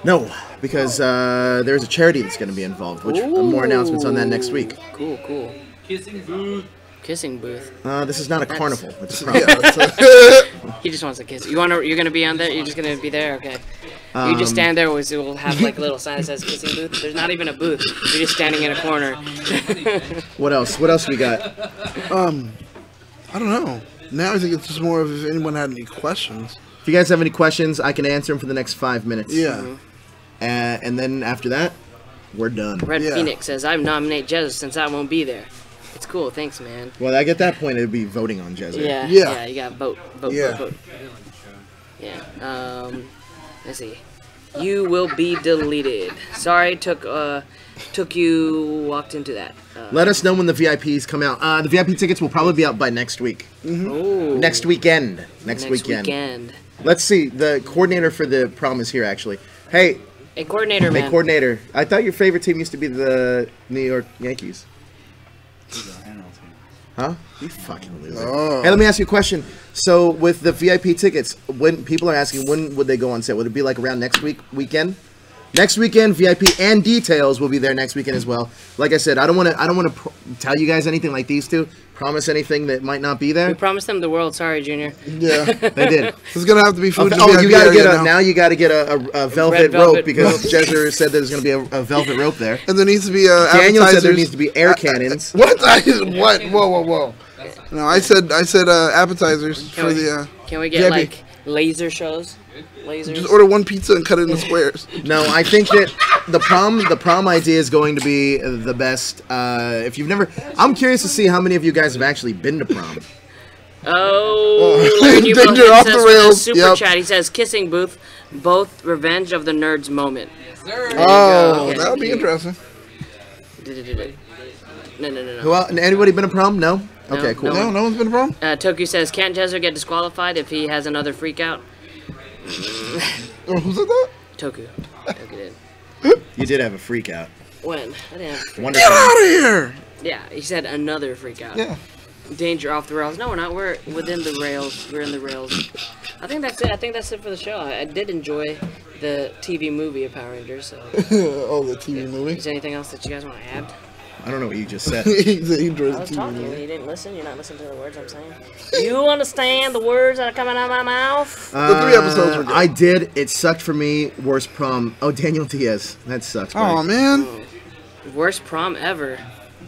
No, because there's a charity that's going to be involved, which more announcements on that next week. Cool. Kissing booth. Kissing booth. This is not a carnival. It's a prom. yeah. That's He just wants to kiss. You're gonna be on there. You're just gonna be there. Okay. You just stand there. We'll have like a little sign that says kissing booth. There's not even a booth. You're just standing in a corner. What else? What else we got? I don't know. Now I think it's just more of if anyone had any questions. If you guys have any questions, I can answer them for the next 5 minutes. Yeah. And then after that, we're done. Red Yeah. Phoenix says, "I nominate Jez since I won't be there." It's cool. Thanks, man. Well, I get that point. It'd be voting on Jezza. Yeah. Yeah. You got vote. Yeah. Vote. Yeah. Let's see. You will be deleted. Sorry, took you walked into that. Let us know when the VIPs come out. The VIP tickets will probably be out by next week. Ooh. Next weekend. Next weekend. Let's see. The coordinator for the prom is here, actually. Hey, Coordinator, man. coordinator. I thought your favorite team used to be the New York Yankees. Huh? You fucking loser. Oh. Hey, let me ask you a question. So, with the VIP tickets, when people are asking when would they go on sale? Would it be like around next weekend? Next weekend, VIP and details will be there next weekend as well. Like I said, I don't want to tell you guys anything like these two. Promise anything that might not be We there. promised them the world. Sorry, Junior. Yeah. They did. There's gonna have to be food. Oh, you gotta get now. now. You gotta get a velvet Red rope velvet because rope. Jezzer said there's gonna be a velvet rope there. And there needs to be Daniel said there appetizers. needs to be air cannons. What? What? Whoa. No, I said appetizers for the. Can we get VIP. like laser shows? Lasers. Just order one pizza and cut it into squares. No, I think that the prom idea is going to be the best. If you've never, I'm curious to see how many of you guys have actually been to prom. Oh, look at you, Danger Morphin off says the with a rails. Super Yep. chat. He says kissing booth, both Revenge of the Nerds moment. Oh, Okay. that would be interesting. No. Oh. Anybody been to prom? No. Okay, cool. No, no one's been to prom. Toku says, can't Jezzer get disqualified if he has another freak out? Oh, who said that? Toku did. You did have a freak out. When? I didn't have a freak Wonder Get Time. out of here! Yeah, he said another freak out. Yeah. Danger off the rails. No, we're not. We're within the rails. We're in the rails. I think that's it. I think that's it for the show. I did enjoy the TV movie of Power Rangers. So, Oh, the TV movie. is there anything else that you guys want to add? I don't know what you just said. he said he enjoys I the was TV talking. movie. You didn't listen. You're not listening to the words I'm saying. You understand the words that are coming out of my mouth? The 3 episodes were good. I did. It sucked for me. Worst prom. Oh, Daniel Diaz. That sucks. Oh buddy. man. Worst prom ever.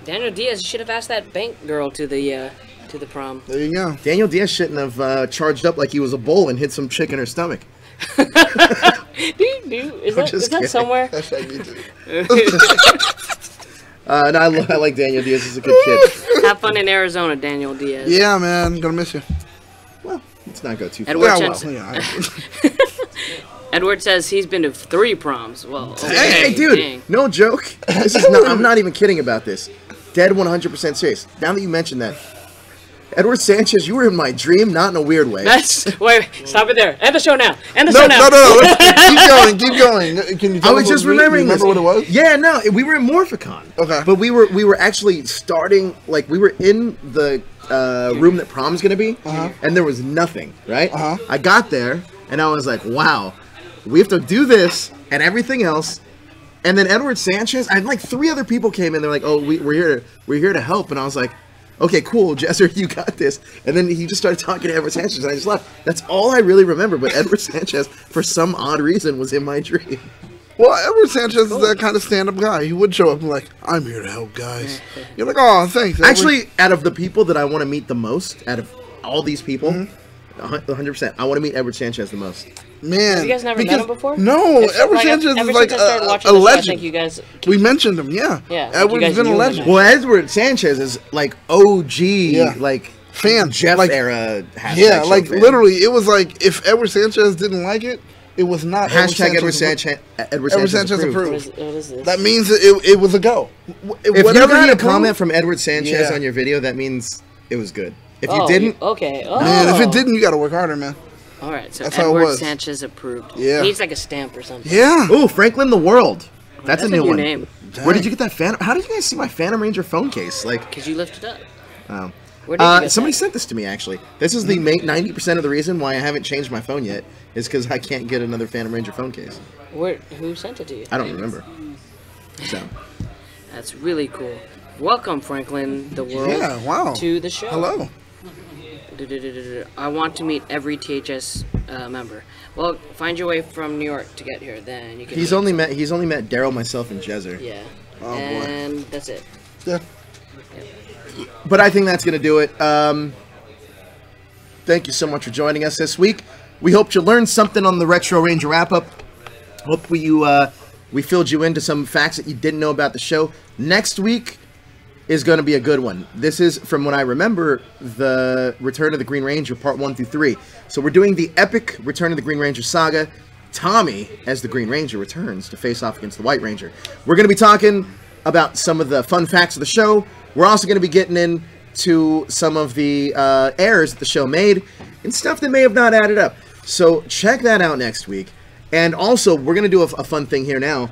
Daniel Diaz should have asked that bank girl to the prom. There you go. Daniel Diaz shouldn't have charged up like he was a bull and hit some chick in her stomach. Is that somewhere? Hashtag me too. No, I like Daniel Diaz. He's a good kid. Have fun in Arizona, Daniel Diaz. Yeah, man. Gonna miss you. Well, let's not go too far. Edward Yeah, says, well, yeah. Edward says he's been to 3 proms. Well, okay, Hey, dude, dang. no joke. This is not, I'm not even kidding about this. Dead 100% serious. Now that you mentioned that, Edward Sanchez, you were in my dream, not in a weird way. Wait, stop it there. End the show now. End the No, show now. no. Keep going. Can you tell I was us just what remembering remember this. what it was? Yeah, no, we were in Morphicon. Okay. But we were actually starting, like, we were in the room that prom's gonna be, and there was nothing, right? I got there, and I was like, wow, we have to do this and everything else. And then Edward Sanchez, and like 3 other people came in. They're like, "Oh, we're here to help." And I was like, "Okay, cool, Jesser, you got this." And then he just started talking to Edward Sanchez, and I just left. That's all I really remember. But Edward Sanchez, for some odd reason, was in my dream. Well, Edward Sanchez is that kind of stand-up guy. He would show up and be like, "I'm here to help, guys." You're like, "Oh, thanks." Edward. Actually, out of the people that I want to meet the most, out of all these people, 100%, I want to meet Edward Sanchez the most. Man, Have you guys never met him before? No, Edward Sanchez ever is like since I started watching a the show, I legend. think you guys. We mentioned him, yeah. Yeah, like you Edward's guys been a knew him. legend. Well, Edward Sanchez is like OG, like Fan. Jeff Like, era. yeah, show like fan. literally, it was like if Edward Sanchez didn't like it, it was not Hashtag Edward Sanchez. Sanchez. Edward Sanchez approved. What is this? That means that it was a go. If you got a comment from Edward Sanchez Yeah. on your video, that means it was good. If Oh, you didn't, okay. Oh. Man, if it didn't, you got to work harder, man. All right, so That's how it Edward was. Sanchez approved. Yeah. He needs like a stamp or something. Yeah. ooh, Franklin the World. That's a new one. name. Where did you get that Phantom? How did you guys see my Phantom Ranger phone case? Like, Because you lifted up. oh. Where did you get Somebody that? sent this to me actually. This is the 90% of the reason why I haven't changed my phone yet is because I can't get another Phantom Ranger phone case. Who sent it to you? I don't remember. So, That's really cool. Welcome, Franklin the World, Yeah, wow. to the show. Hello. I want to meet every THS member. Well, find your way from New York to get here, then you can. he's only met Daryl, myself, and Jezzer. Yeah. Oh, boy. And that's it. Yeah. But I think that's going to do it. Thank you so much for joining us this week. We hope you learned something on the Retro Ranger wrap-up. Hope we filled you into some facts that you didn't know about the show. Next week is going to be a good one. This is, from what I remember, the Return of the Green Ranger Part 1 through 3. So we're doing the epic Return of the Green Ranger saga. Tommy, as the Green Ranger, returns to face off against the White Ranger. We're going to be talking about some of the fun facts of the show. We're also going to be getting into some of the errors that the show made and stuff that may have not added up. So check that out next week. And also, we're going to do a fun thing here now,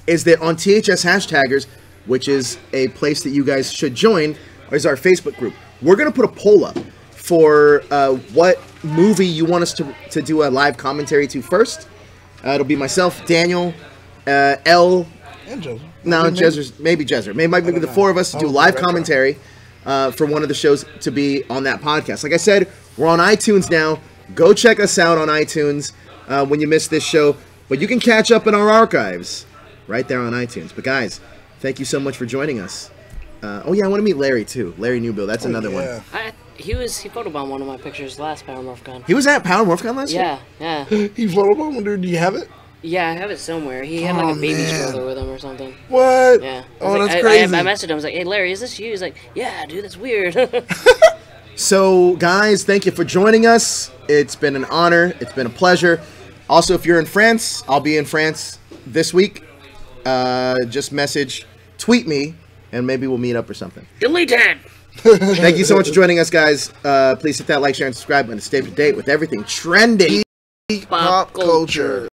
is that on THS Hashtaggers, which is a place that you guys should join, is our Facebook group. We're going to put a poll up for what movie you want us to do a live commentary to first. It'll be myself, Daniel, Elle, And Joseph. no, maybe Jezzer. Maybe the 4 of us to do live commentary for one of the shows to be on that podcast. Like I said, we're on iTunes now. Go check us out on iTunes when you missed this show. But you can catch up in our archives right there on iTunes. But guys, thank you so much for joining us. Oh yeah, I want to meet Larry too. Larry Newbill. That's another one. He photobombed one of my pictures last Power Morphicon. He was at Power Morphicon last year? Yeah. He photobomb, dude. Do you have it? Yeah, I have it somewhere. He had like a baby stroller with him or something. What? Yeah. Oh, Like, that's crazy. I messaged him. I was like, "Hey, Larry, is this you?" He's like, "Yeah, dude, that's weird." So, guys, thank you for joining us. It's been an honor. It's been a pleasure. Also, if you're in France, I'll be in France this week. Just tweet me, and maybe we'll meet up or something. Deleted. Thank you so much for joining us, guys. Please hit that like, share, and subscribe button to stay up to date with everything trending. Pop culture.